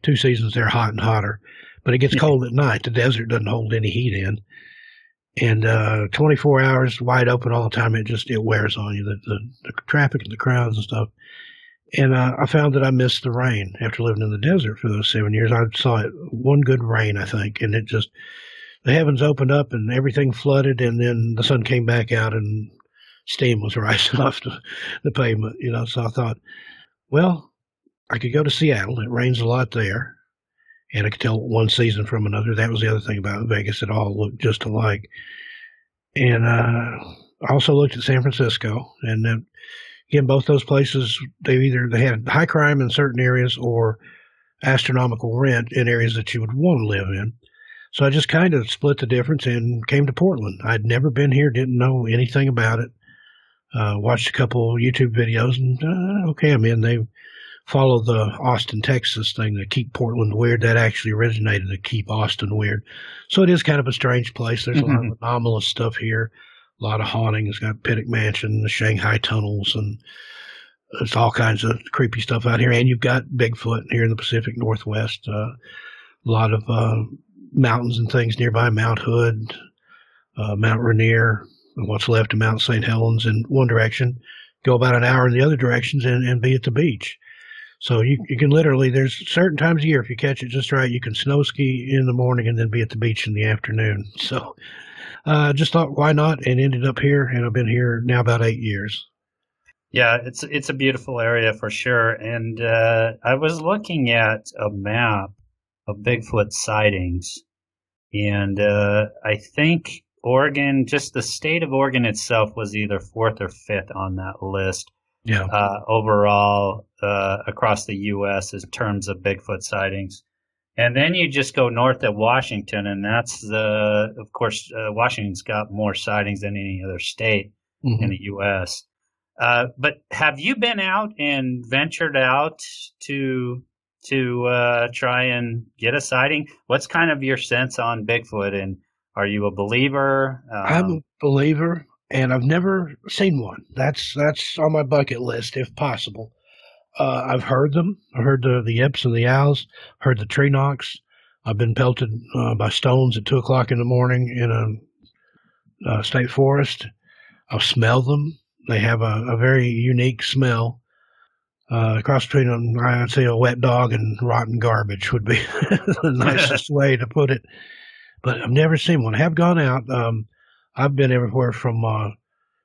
2 seasons there, hot and hotter. But it gets cold at night. The desert doesn't hold any heat in. And 24 hours wide open all the time, it wears on you, the traffic and the crowds and stuff. And I found that I missed the rain after living in the desert for those 7 years. I saw it one good rain, I think, and the heavens opened up and everything flooded, and then the sun came back out and steam was rising off the pavement, So I thought, Well, I could go to Seattle. It rains a lot there, and I could tell one season from another. That was the other thing about Vegas. It all looked just alike. And I also looked at San Francisco, and then again, both those places, they had high crime in certain areas or astronomical rent in areas that you would want to live in. So I just kind of split the difference and came to Portland. I'd never been here, didn't know anything about it. Watched a couple YouTube videos, and okay, I'm in. They follow the Austin, Texas thing, the Keep Portland Weird. That actually originated to Keep Austin Weird. So it is kind of a strange place. There's a lot of anomalous stuff here, a lot of haunting. It's got Pittock Mansion, the Shanghai tunnels, and there's all kinds of creepy stuff out here. And you've got Bigfoot here in the Pacific Northwest. A lot of mountains and things nearby, Mount Hood, Mount Rainier, and what's left of Mount St. Helens in one direction. Go about an hour in the other directions and be at the beach. So you can literally, there's certain times of year, if you catch it just right, you can snow ski in the morning and then be at the beach in the afternoon. So just thought, why not? And ended up here, and I've been here now about 8 years. Yeah, it's a beautiful area for sure. And I was looking at a map of Bigfoot sightings, and I think Oregon, just the state of Oregon itself, was either fourth or fifth on that list. Yeah. Overall, across the U.S. in terms of Bigfoot sightings. And then you just go north of Washington, and that's of course, Washington's got more sightings than any other state in the U.S. But have you been out and ventured out to try and get a sighting? What's kind of your sense on Bigfoot, and are you a believer? I'm a believer. And I've never seen one. That's on my bucket list, if possible. I've heard them. I heard the yips and the owls. Heard the tree knocks. I've been pelted by stones at 2 o'clock in the morning in a state forest. I've smelled them. They have a very unique smell. Cross between, I'd say, a wet dog and rotten garbage would be the nicest way to put it. But I've never seen one. I have gone out. I've been everywhere from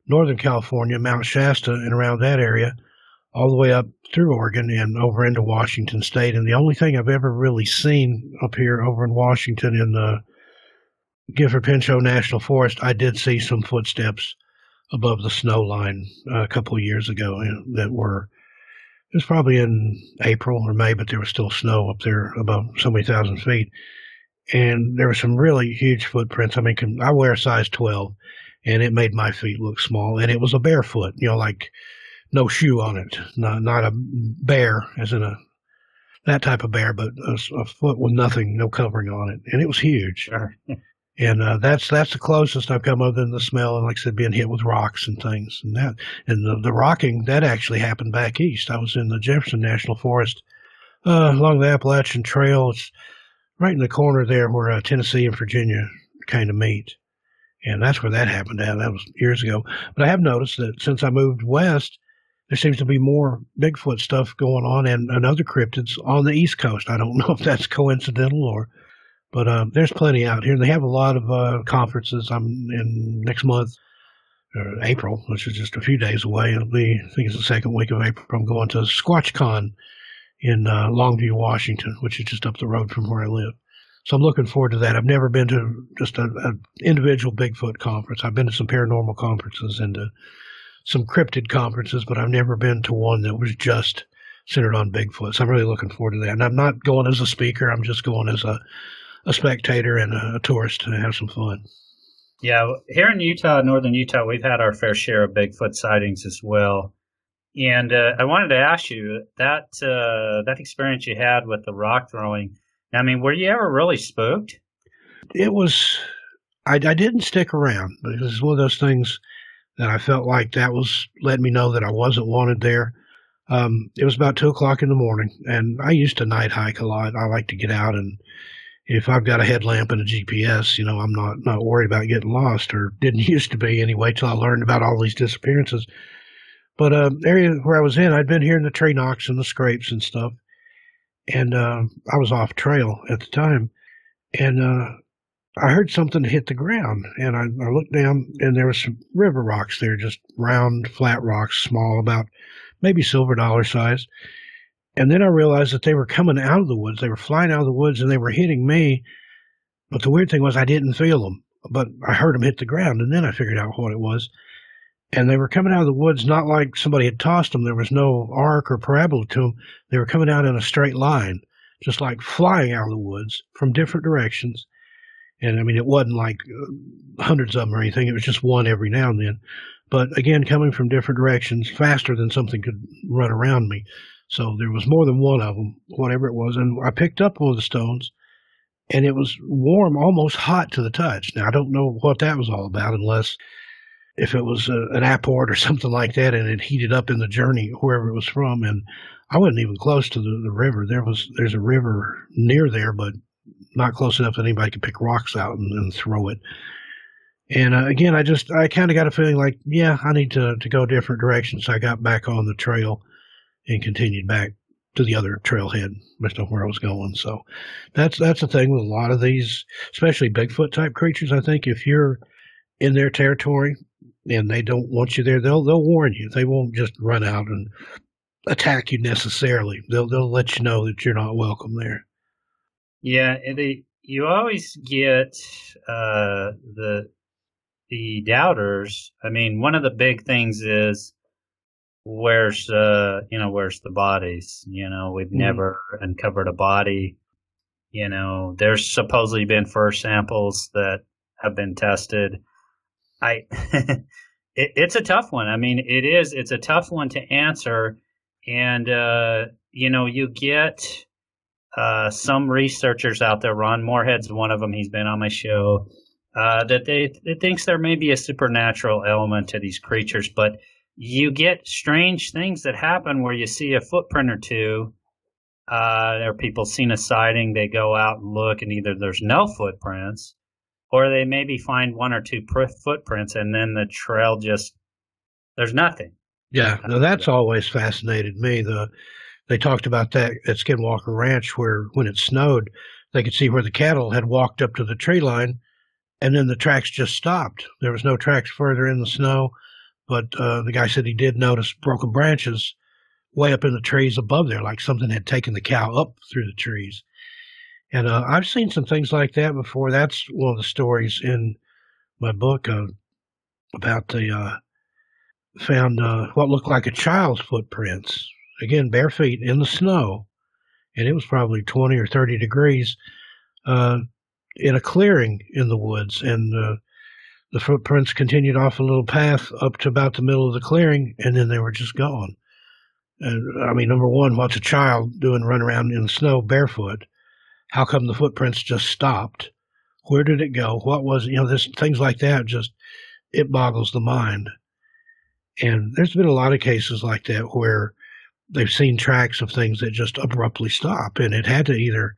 Northern California, Mount Shasta, and around that area, all the way up through Oregon and over into Washington State. And the only thing I've ever really seen up here over in Washington in the Gifford Pinchot National Forest, I did see some footsteps above the snow line a couple of years ago that were, it was probably in April or May, but there was still snow up there above so many thousand feet. And there were some really huge footprints. I mean, I wear a size 12, and it made my feet look small. And it was a barefoot, like no shoe on it, not a bear as in that type of bear, but a foot with nothing, no covering on it. And it was huge. Sure. And that's the closest I've come other than the smell and, like I said, being hit with rocks and things. And the rocking, that actually happened back east. I was in the Jefferson National Forest along the Appalachian Trail. It's right in the corner there where Tennessee and Virginia kind of meet. And that's where that happened at. That was years ago. But I have noticed that since I moved west, there seems to be more Bigfoot stuff going on and other cryptids on the East Coast. I don't know if that's coincidental but there's plenty out here. And they have a lot of conferences. I'm in next month, April, which is just a few days away. It'll be, I think it's the second week of April. I'm going to SquatchCon in Longview, Washington, which is just up the road from where I live. So I'm looking forward to that. I've never been to just an individual Bigfoot conference. I've been to some paranormal conferences and some cryptid conferences, but I've never been to one that was just centered on Bigfoot. So I'm really looking forward to that. And I'm not going as a speaker. I'm just going as a spectator and a tourist to have some fun. Yeah, here in Utah, northern Utah, we've had our fair share of Bigfoot sightings as well. And I wanted to ask you that experience you had with the rock throwing. I mean, were you ever really spooked? It was. I didn't stick around, but it was one of those things that I felt like that was letting me know that I wasn't wanted there. It was about 2 o'clock in the morning, and I used to night hike a lot. I like to get out, and if I've got a headlamp and a GPS, I'm not worried about getting lost, or didn't used to be anyway, till I learned about all these disappearances. But area where I was in, I'd been hearing the tree knocks and the scrapes and stuff, and I was off trail at the time, and I heard something hit the ground, and I looked down, and there was some river rocks there, just round, flat rocks, small, about maybe silver dollar size. And then I realized that they were coming out of the woods. They were flying out of the woods, and they were hitting me. But the weird thing was I didn't feel them, but I heard them hit the ground, and then I figured out what it was. And they were coming out of the woods not like somebody had tossed them. There was no arc or parabola to them. They were coming out in a straight line, just like flying out of the woods from different directions. And, I mean, it wasn't like hundreds of them or anything. It was just one every now and then. But, again, coming from different directions, faster than something could run around me. So there was more than one of them, whatever it was. And I picked up one of the stones, and it was warm, almost hot to the touch. Now, I don't know what that was all about, unless if it was an apport or something like that, and it heated up in the journey, wherever it was from. And I wasn't even close to the river. There's a river near there, but not close enough that anybody could pick rocks out and throw it. And again, I kind of got a feeling like, yeah, I need to go a different direction. So I got back on the trail and continued back to the other trailhead, based on where I was going. So that's the thing with a lot of these, especially Bigfoot type creatures. I think if you're in their territory and they don't want you there, they'll warn you. They won't just run out and attack you necessarily. They'll let you know that you're not welcome there. Yeah, you always get the doubters. I mean, one of the big things is where's the bodies? We've never uncovered a body. There's supposedly been fur samples that have been tested. It's a tough one. I mean, it's a tough one to answer. And, you get some researchers out there. Ron Moorhead's one of them. He's been on my show. That it thinks there may be a supernatural element to these creatures, but you get strange things that happen where you see a footprint or two. There are people seen a sighting. They go out and look, and either there's no footprints, or they maybe find one or two footprints, and then the trail there's nothing. Yeah, now that's always fascinated me. They talked about that at Skinwalker Ranch, where when it snowed, they could see where the cattle had walked up to the tree line, and then the tracks just stopped. There was no tracks further in the snow, but the guy said he did notice broken branches way up in the trees above there, like something had taken the cow up through the trees. And I've seen some things like that before. That's one of the stories in my book about the found what looked like a child's footprints, again, bare feet in the snow, and it was probably 20 or 30 degrees in a clearing in the woods. And the footprints continued off a little path up to about the middle of the clearing, and then they were just gone. And I mean, number one, what's a child doing running around in the snow barefoot? How come the footprints just stopped? Where did it go? What was it? There's things like that. It boggles the mind. And there's been a lot of cases like that where they've seen tracks of things that just abruptly stop, and it had to either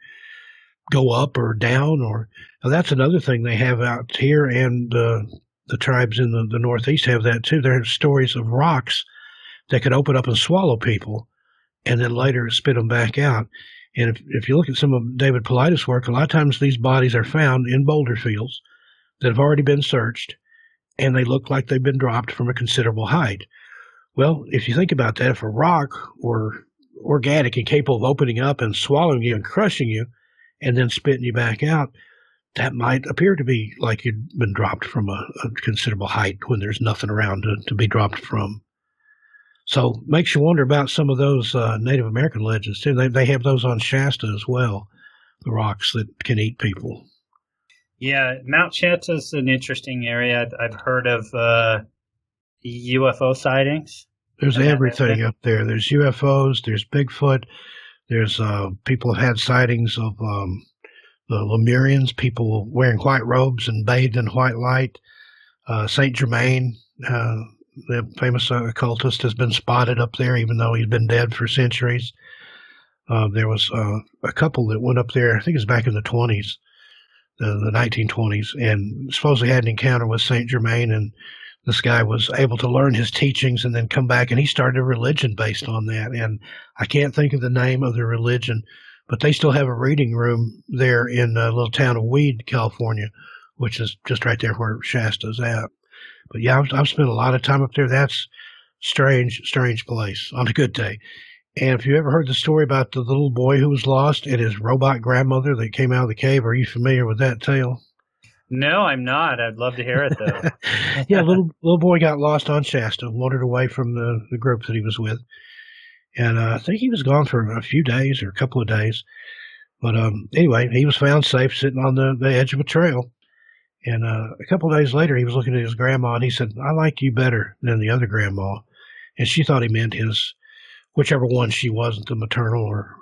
go up or down, or that's another thing they have out here, and the tribes in the Northeast have that too. There are stories of rocks that could open up and swallow people, and then later spit them back out. And if you look at some of David Paulides' work, a lot of times these bodies are found in boulder fields that have already been searched, and they look like they've been dropped from a considerable height. Well, if you think about that, if a rock were organic and capable of opening up and swallowing you and crushing you and then spitting you back out, that might appear to be like you'd been dropped from a considerable height when there's nothing around to be dropped from. So makes you wonder about some of those Native American legends, too. They have those on Shasta as well, the rocks that can eat people. Yeah, Mount Shasta's an interesting area. I've heard of UFO sightings. There's everything up there. There's UFOs, there's Bigfoot, there's people have had sightings of the Lemurians, people wearing white robes and bathed in white light. Saint Germain, the famous occultist, has been spotted up there, even though he's been dead for centuries. There was a couple that went up there, I think it was back in the 20s, the 1920s, and supposedly had an encounter with Saint Germain, and this guy was able to learn his teachings and then come back, and he started a religion based on that. And I can't think of the name of the religion, but they still have a reading room there in a little town of Weed, California, which is just right there where Shasta's at. But yeah, I've spent a lot of time up there. That's strange place on a good day. And if you ever heard the story about the little boy who was lost and his robot grandmother that came out of the cave, are you familiar with that tale? No, I'm not. I'd love to hear it, though. Yeah, little boy got lost on Shasta, wandered away from the group that he was with. And I think he was gone for a few days or a couple of days. But anyway, he was found safe sitting on the edge of a trail. And a couple of days later, he was looking at his grandma, and he said, "I like you better than the other grandma." And she thought he meant his, whichever one she wasn't, the maternal or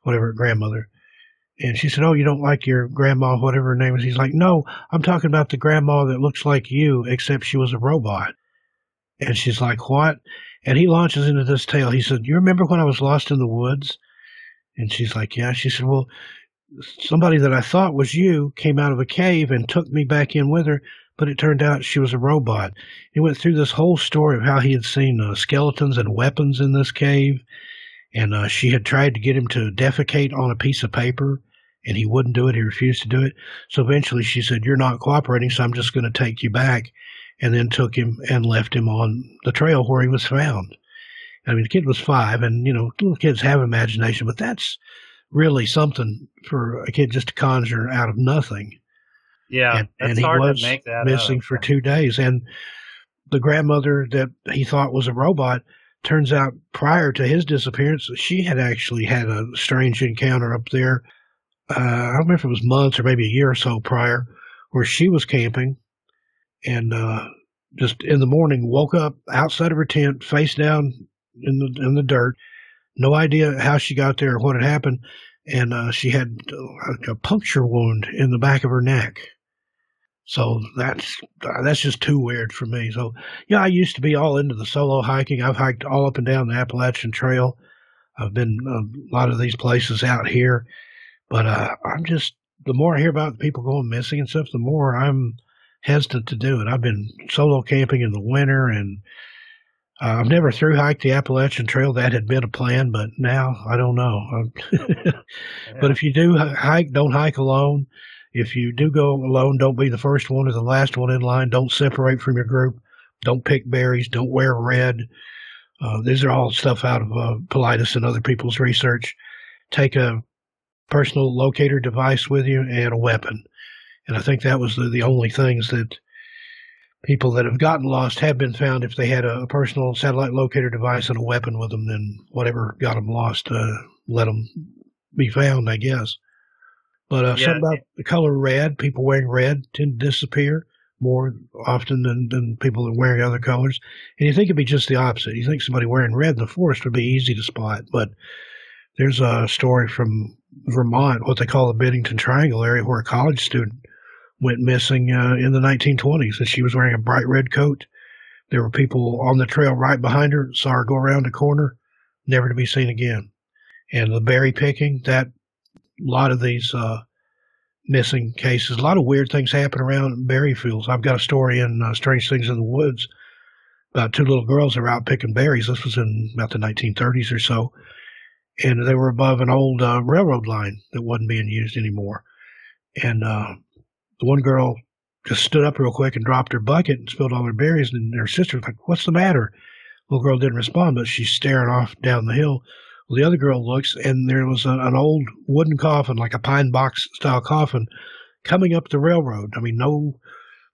whatever grandmother. And she said, "Oh, you don't like your grandma, whatever her name is?" He's like, "No, I'm talking about the grandma that looks like you, except she was a robot." And she's like, "What?" And he launches into this tale. He said, "You remember when I was lost in the woods?" And she's like, "Yeah." She said, "Well, somebody that I thought was you came out of a cave and took me back in with her, but it turned out she was a robot." He went through this whole story of how he had seen skeletons and weapons in this cave, and she had tried to get him to defecate on a piece of paper, and he wouldn't do it. He refused to do it. So eventually she said, "You're not cooperating, so I'm just going to take you back," and then took him and left him on the trail where he was found. I mean, the kid was 5, and, little kids have imagination, but that's really something for a kid just to conjure out of nothing. Yeah, and he was missing for 2 days. And the grandmother that he thought was a robot, turns out prior to his disappearance, she had actually had a strange encounter up there. I don't remember if it was months or maybe a year or so prior, where she was camping and just in the morning woke up outside of her tent, face down in the dirt. No idea how she got there or what had happened. And she had a puncture wound in the back of her neck. So that's just too weird for me. So, yeah, I used to be all into the solo hiking. I've hiked all up and down the Appalachian Trail. I've been a lot of these places out here. But I'm just, the more I hear about the people going missing and stuff, the more I'm hesitant to do it. I've been solo camping in the winter, and I've never through hiked the Appalachian Trail. That had been a plan, but now I don't know. But if you do hike, don't hike alone. If you do go alone, don't be the first one or the last one in line. Don't separate from your group. Don't pick berries. Don't wear red. These are all stuff out of Politis and other people's research. Take a personal locator device with you and a weapon. And I think that was the only things that people that have gotten lost have been found. If they had a personal satellite locator device and a weapon with them, then whatever got them lost, let them be found, I guess. But something about the color red, people wearing red tend to disappear more often than people that are wearing other colors. And you think it'd be just the opposite. You think somebody wearing red in the forest would be easy to spot. But there's a story from Vermont, what they call the Bennington Triangle area, where a college student went missing in the 1920s, and she was wearing a bright red coat. There were people on the trail right behind her, saw her go around a corner, never to be seen again. And the berry picking, that a lot of these missing cases, a lot of weird things happen around berry fields. I've got a story in Strange Things in the Woods about 2 little girls that were out picking berries. This was in about the 1930s or so. And they were above an old railroad line that wasn't being used anymore. And the one girl just stood up real quick and dropped her bucket and spilled all her berries. And her sister was like, "What's the matter?" The little girl didn't respond, but she's staring off down the hill. Well, the other girl looks, and there was an old wooden coffin, like a pine box style coffin, coming up the railroad. I mean,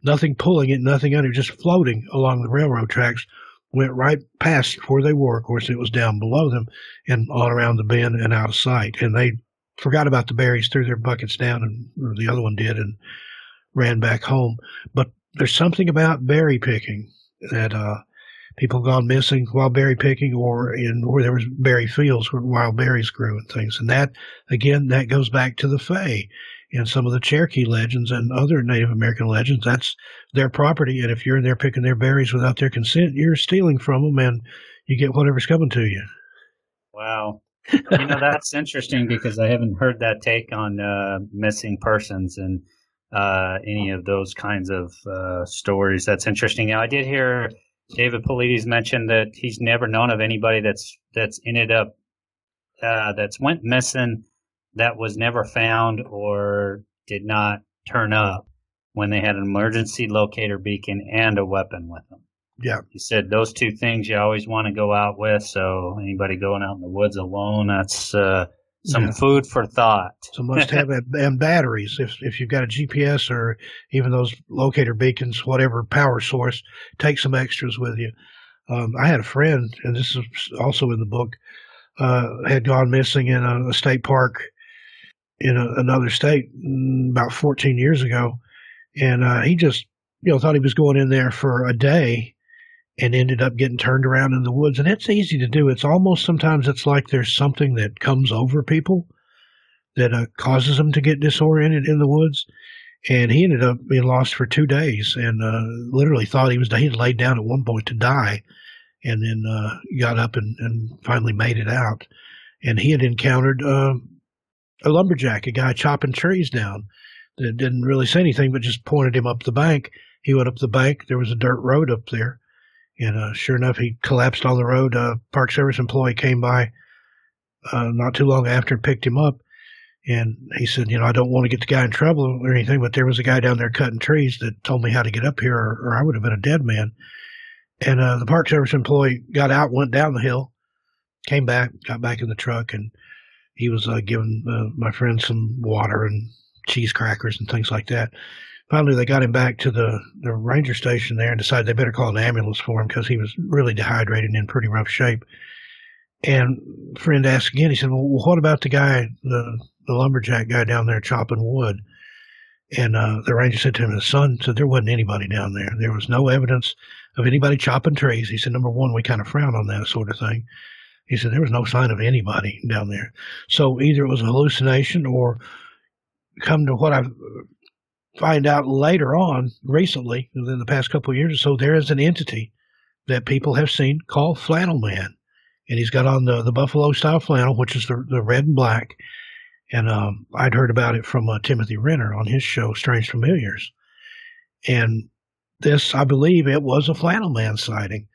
nothing pulling it, nothing under, just floating along the railroad tracks. Went right past where they were. Of course, it was down below them and on around the bend and out of sight. And they forgot about the berries, threw their buckets down, or the other one did, and ran back home. But there's something about berry picking that people have gone missing while berry picking, or where there was berry fields where wild berries grew and things. And that, again, that goes back to the Fae and some of the Cherokee legends and other Native American legends. That's their property, and if you're in there picking their berries without their consent, you're stealing from them, and you get whatever's coming to you. Wow. That's interesting, because I haven't heard that take on missing persons and any of those kinds of stories. That's interesting. Now, I did hear David Polides mention that he's never known of anybody that's ended up that's went missing that was never found or did not turn up when they had an emergency locator beacon and a weapon with them. Yeah. You said those two things you always want to go out with. So anybody going out in the woods alone, that's some food for thought. So must have and batteries. If you've got a GPS or even those locator beacons, whatever power source, take some extras with you. I had a friend, and this is also in the book, had gone missing in a state park in another state about 14 years ago. And he just, thought he was going in there for a day and ended up getting turned around in the woods. And it's easy to do. It's almost sometimes it's like there's something that comes over people that causes them to get disoriented in the woods. And he ended up being lost for 2 days and literally thought he had laid down at one point to die, and then got up and finally made it out. And he had encountered a lumberjack, a guy chopping trees down that didn't really say anything but just pointed him up the bank. He went up the bank. There was a dirt road up there. And sure enough, he collapsed on the road. A Park Service employee came by not too long after and picked him up. And he said, I don't want to get the guy in trouble or anything, but there was a guy down there cutting trees that told me how to get up here, or I would have been a dead man. And the Park Service employee got out, went down the hill, came back, got back in the truck, and he was giving my friend some water and cheese crackers and things like that. Finally, they got him back to the ranger station there and decided they better call an ambulance for him because he was really dehydrated and in pretty rough shape. And a friend asked again, he said, well, what about the guy, the lumberjack guy down there chopping wood? And the ranger said to him, his son said there wasn't anybody down there. There was no evidence of anybody chopping trees. He said, number one, we kind of frown on that sort of thing. He said there was no sign of anybody down there. So either it was a hallucination or, come to what I find out later on, recently, within the past couple of years or so, there is an entity that people have seen called Flannel Man. And he's got on the buffalo-style flannel, which is the red and black. And I'd heard about it from Timothy Renner on his show, Strange Familiars. And this, I believe, it was a Flannel Man sighting,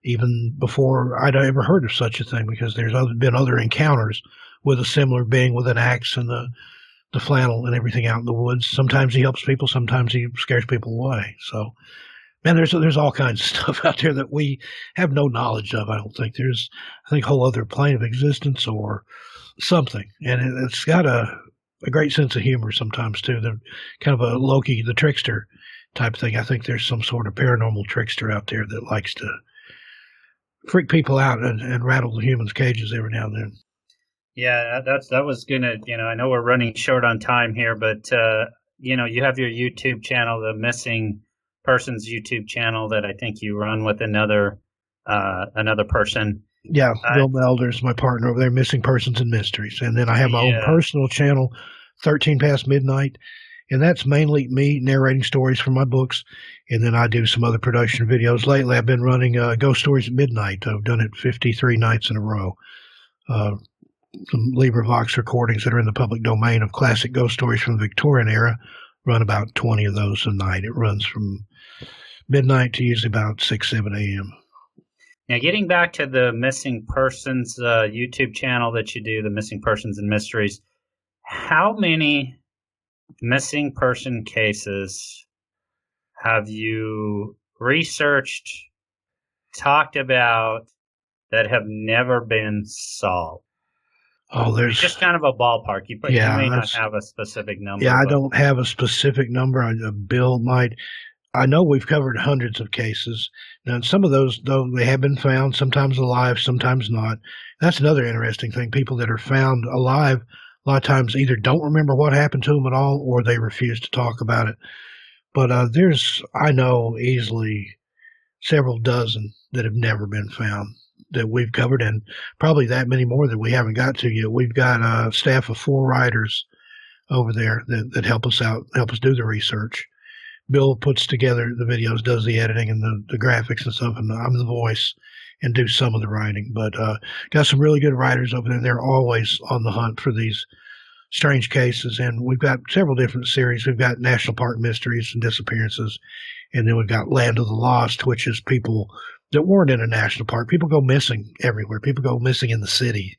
even before I'd ever heard of such a thing, because there's been other encounters with a similar being with an axe and the flannel and everything out in the woods. Sometimes he helps people, sometimes he scares people away. So, man, there's all kinds of stuff out there that we have no knowledge of. I don't think there's, a whole other plane of existence or something. And it's got a great sense of humor sometimes too. The kind of a Loki, the trickster type thing. I think there's some sort of paranormal trickster out there that likes to freak people out and rattle the humans' cages every now and then. Yeah, that was gonna, I know we're running short on time here, but you have your YouTube channel, the Missing Persons YouTube channel that I think you run with another person. Yeah, Bill Melder's my partner over there, Missing Persons and Mysteries. And then I have my own personal channel, 13 Past Midnight, and that's mainly me narrating stories from my books. And then I do some other production videos. Lately, I've been running Ghost Stories at Midnight. I've done it 53 nights in a row. Some LibriVox recordings that are in the public domain of classic ghost stories from the Victorian era. Run about 20 of those a night. It runs from midnight to usually about 6, 7 a.m. Now, getting back to the Missing Persons YouTube channel that you do, the Missing Persons and Mysteries, how many missing person cases have you researched, talked about, that have never been solved? Oh, there's just kind of a ballpark. You may not have a specific number. Yeah, I don't have a specific number. Bill might. I know we've covered hundreds of cases. Now, some of those, though, they have been found, sometimes alive, sometimes not. That's another interesting thing. People that are found alive, a lot of times either don't remember what happened to them at all, or they refuse to talk about it. But there's, I know, easily several dozen that have never been found that we've covered, and probably that many more that we haven't got to yet. We've got a staff of 4 writers over there that help us out, help us do the research. Bill puts together the videos, does the editing and the graphics and stuff, and I'm the voice and do some of the writing. But got some really good writers over there. They're always on the hunt for these strange cases, and we've got several different series. We've got National Park Mysteries and Disappearances, and then we've got Land of the Lost, which is people that weren't in a national park. People go missing everywhere. People go missing in the city.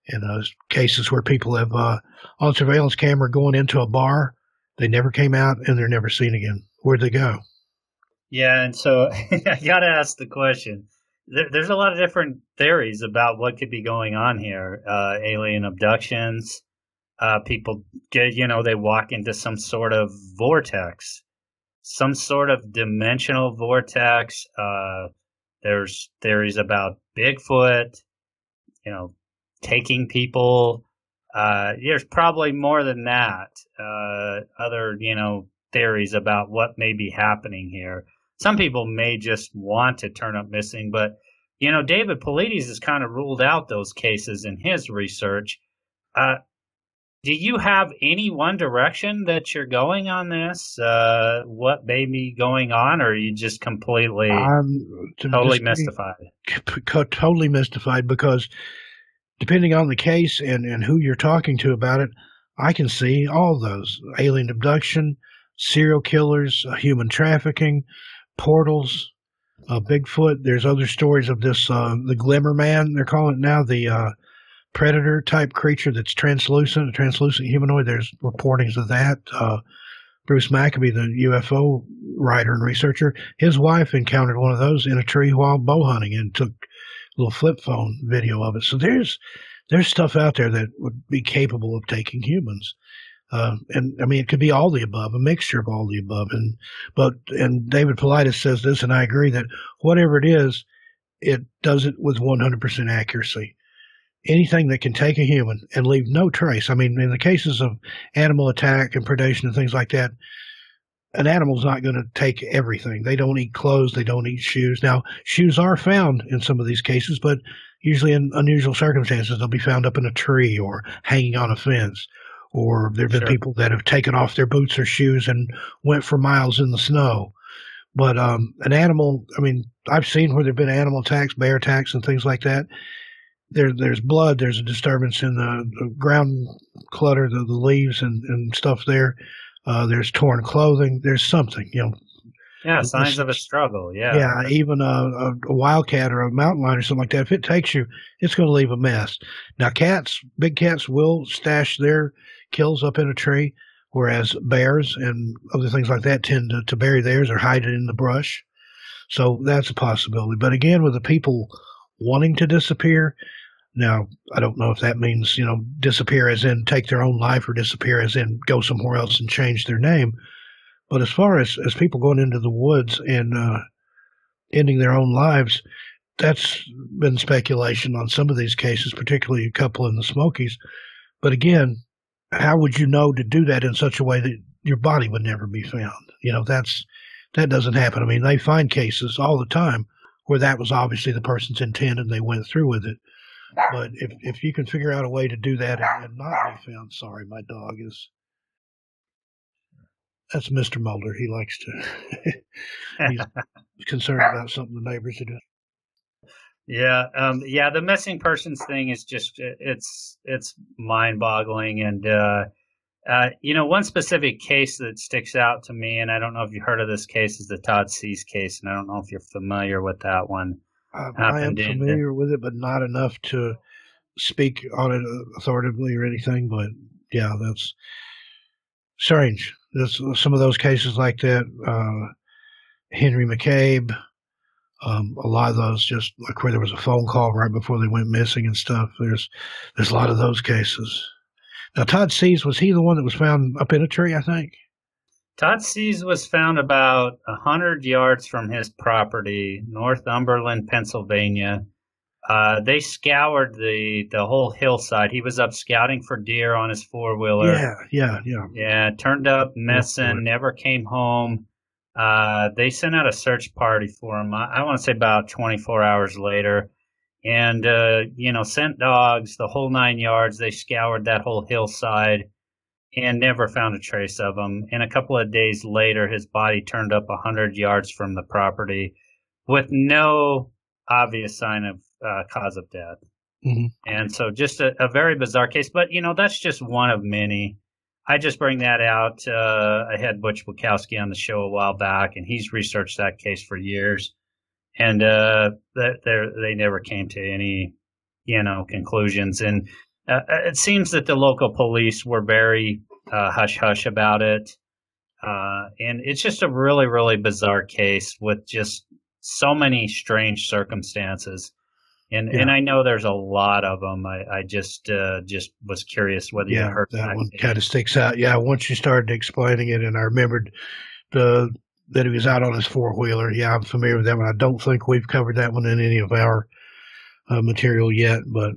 And cases where people have on surveillance camera going into a bar, they never came out and they're never seen again. Where'd they go? Yeah, and so I got to ask the question. There's a lot of different theories about what could be going on here. Alien abductions, people get, they walk into some sort of vortex, some sort of dimensional vortex. There's theories about Bigfoot, you know, taking people. There's probably more than that. Other, theories about what may be happening here. Some people may just want to turn up missing, but David Paulides has kind of ruled out those cases in his research. Uh, do you have any one direction that you're going on this? What may be going on, or are you just completely, totally mystified? Totally mystified, because depending on the case and who you're talking to about it, I can see all those: alien abduction, serial killers, human trafficking, portals, Bigfoot. There's other stories of this, the Glimmer Man, they're calling it now, the predator type creature that's translucent, a translucent humanoid. There's reportings of that. Bruce Maccabee, the UFO writer and researcher, his wife encountered one of those in a tree while bow hunting and took a little flip phone video of it. So there's stuff out there that would be capable of taking humans. And I mean, it could be all the above, a mixture of all the above. And David Paulides says this, and I agree, that whatever it is, it does it with 100% accuracy. Anything that can take a human and leave no trace. I mean, in the cases of animal attack and predation and things like that, an animal's not going to take everything. They don't eat clothes. They don't eat shoes. Now, shoes are found in some of these cases, but usually in unusual circumstances. They'll be found up in a tree or hanging on a fence. Or there have been people that have taken off their boots or shoes and went for miles in the snow. But an animal, I mean, I've seen where there have been animal attacks, bear attacks, and things like that. There's blood, there's a disturbance in the ground clutter, the leaves and stuff there. There's torn clothing. There's something, Yeah, signs of a struggle, yeah. Yeah, even a wildcat or a mountain lion or something like that, if it takes you, it's going to leave a mess. Now, big cats will stash their kills up in a tree, whereas bears and other things like that tend to bury theirs or hide it in the brush. So that's a possibility. But again, with the people wanting to disappear, now, I don't know if that means, disappear as in take their own life, or disappear as in go somewhere else and change their name. But as far as people going into the woods and ending their own lives, that's been speculation on some of these cases, particularly a couple in the Smokies. But again, how would you know to do that in such a way that your body would never be found? That doesn't happen. I mean, they find cases all the time where that was obviously the person's intent and they went through with it. But if you can figure out a way to do that and not be found, sorry, my dog is. That's Mr. Mulder. He likes to. He's concerned about something the neighbors are doing. Yeah, the missing persons thing is just it's mind-boggling, and one specific case that sticks out to me, and I don't know if you heard of this case, is the Todd Seas case, and I don't know if you're familiar with that one. I am familiar with it, but not enough to speak on it authoritatively or anything. But yeah, that's strange. There's some of those cases like that. Henry McCabe, a lot of those, just like where there was a phone call right before they went missing and stuff. There's a lot of those cases. Now, Todd Seas, was he the one that was found up in a tree, I think? Todd Seas was found about 100 yards from his property, Northumberland, Pennsylvania. They scoured the whole hillside. He was up scouting for deer on his four-wheeler. Yeah. Turned up missing, never came home. They sent out a search party for him, I want to say about 24 hours later. And, sent dogs, the whole 9 yards. They scoured that whole hillside and never found a trace of him. And a couple of days later, his body turned up 100 yards from the property with no obvious sign of cause of death. Mm-hmm. And so just a very bizarre case. But, that's just one of many. I just bring that out. I had Butch Bukowski on the show a while back, and he's researched that case for years. And they never came to any, conclusions. And it seems that the local police were very hush-hush about it. And it's just a really, really bizarre case with just so many strange circumstances. And I know there's a lot of them. I just was curious whether you heard that one kind of sticks out. Yeah, once you started explaining it, and I remembered that he was out on his four-wheeler. Yeah, I'm familiar with that one. I don't think we've covered that one in any of our material yet, but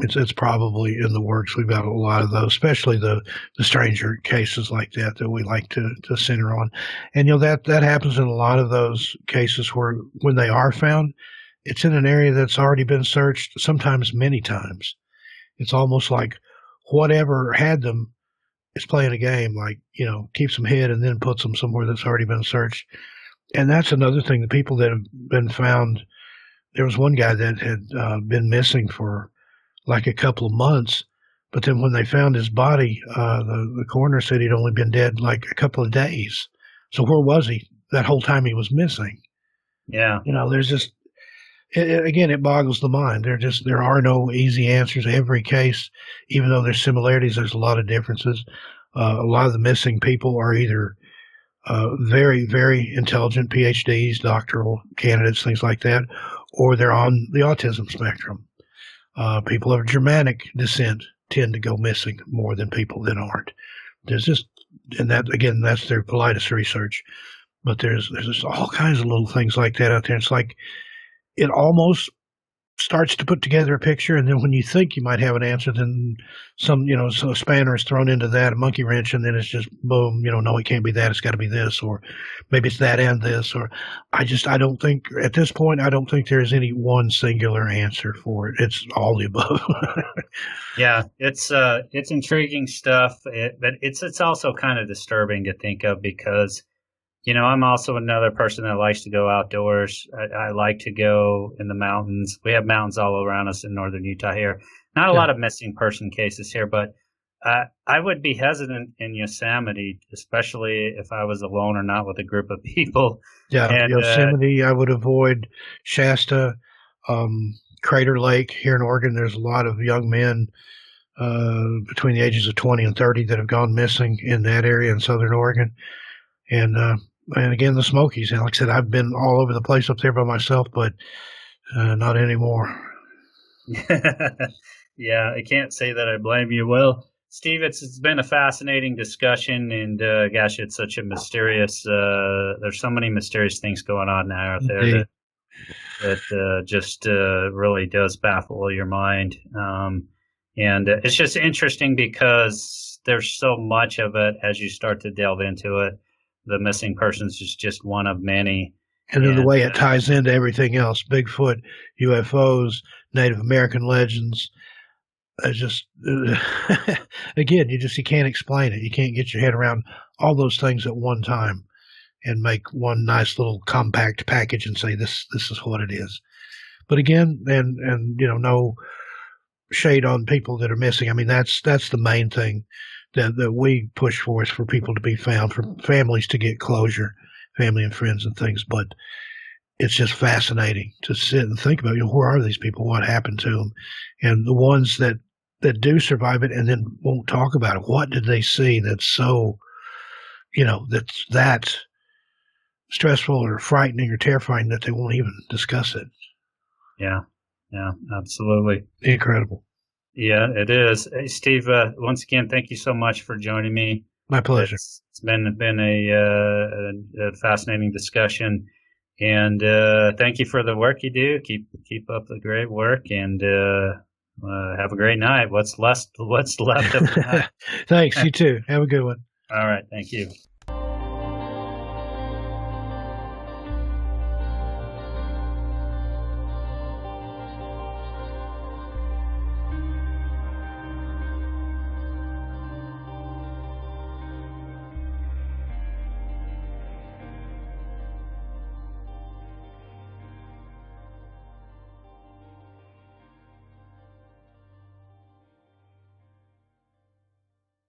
it's probably in the works. We've got a lot of those, especially the stranger cases like that we like to center on. And that happens in a lot of those cases where when they are found, it's in an area that's already been searched, sometimes many times. It's almost like whatever had them is playing a game, like, keeps them hid and then puts them somewhere that's already been searched. And that's another thing. The people that have been found, there was one guy that had been missing for like a couple of months, but then when they found his body, the coroner said he'd only been dead like a couple of days. So where was he that whole time he was missing? Yeah. There's just, again, it boggles the mind. There are no easy answers. Every case, even though there's similarities, there's a lot of differences. A lot of the missing people are either very, very intelligent PhDs, doctoral candidates, things like that, or they're on the autism spectrum. People of Germanic descent tend to go missing more than people that aren't. There's just, and that, again, that's their politest research. But there's just all kinds of little things like that out there. It's like, it almost starts to put together a picture, and then when you think you might have an answer, then so a spanner is thrown into that, a monkey wrench, and then it's just boom, no, it can't be that, it's got to be this, or maybe it's that and this, or I don't think, at this point, I don't think there's any one singular answer for it. It's all the above. Yeah, it's intriguing stuff, but it's also kind of disturbing to think of because, I'm also another person that likes to go outdoors. I like to go in the mountains. We have mountains all around us in northern Utah here. Not a lot of missing person cases here, but I would be hesitant in Yosemite, especially if I was alone or not with a group of people. Yeah, and, Yosemite, I would avoid. Shasta, Crater Lake here in Oregon. There's a lot of young men between the ages of 20 and 30 that have gone missing in that area in southern Oregon. And again, the Smokies. And like I said, I've been all over the place up there by myself, but not anymore. Yeah, I can't say that I blame you. Well, Steve, it's been a fascinating discussion, and gosh, it's such a mysterious. There's so many mysterious things going on now out there that just really does baffle your mind. And it's just interesting because there's so much of it as you start to delve into it. The missing persons is just one of many. And then the way it ties into everything else, Bigfoot, UFOs, Native American legends, just, again, you can't explain it. You can't get your head around all those things at one time and make one nice little compact package and say, this is what it is. But again, and no shade on people that are missing. I mean, that's the main thing that we push for, is for people to be found, for families to get closure, family and friends and things. But it's just fascinating to sit and think about, where are these people? What happened to them? And the ones that do survive it and then won't talk about it. What did they see that's so, that's that stressful or frightening or terrifying that they won't even discuss it? Yeah, absolutely. Incredible. Yeah, it is. Hey, Steve, once again, thank you so much for joining me. My pleasure. It's been a fascinating discussion, and thank you for the work you do. Keep up the great work, and have a great night. What's left of the night. Thanks. You too. Have a good one. All right. Thank you.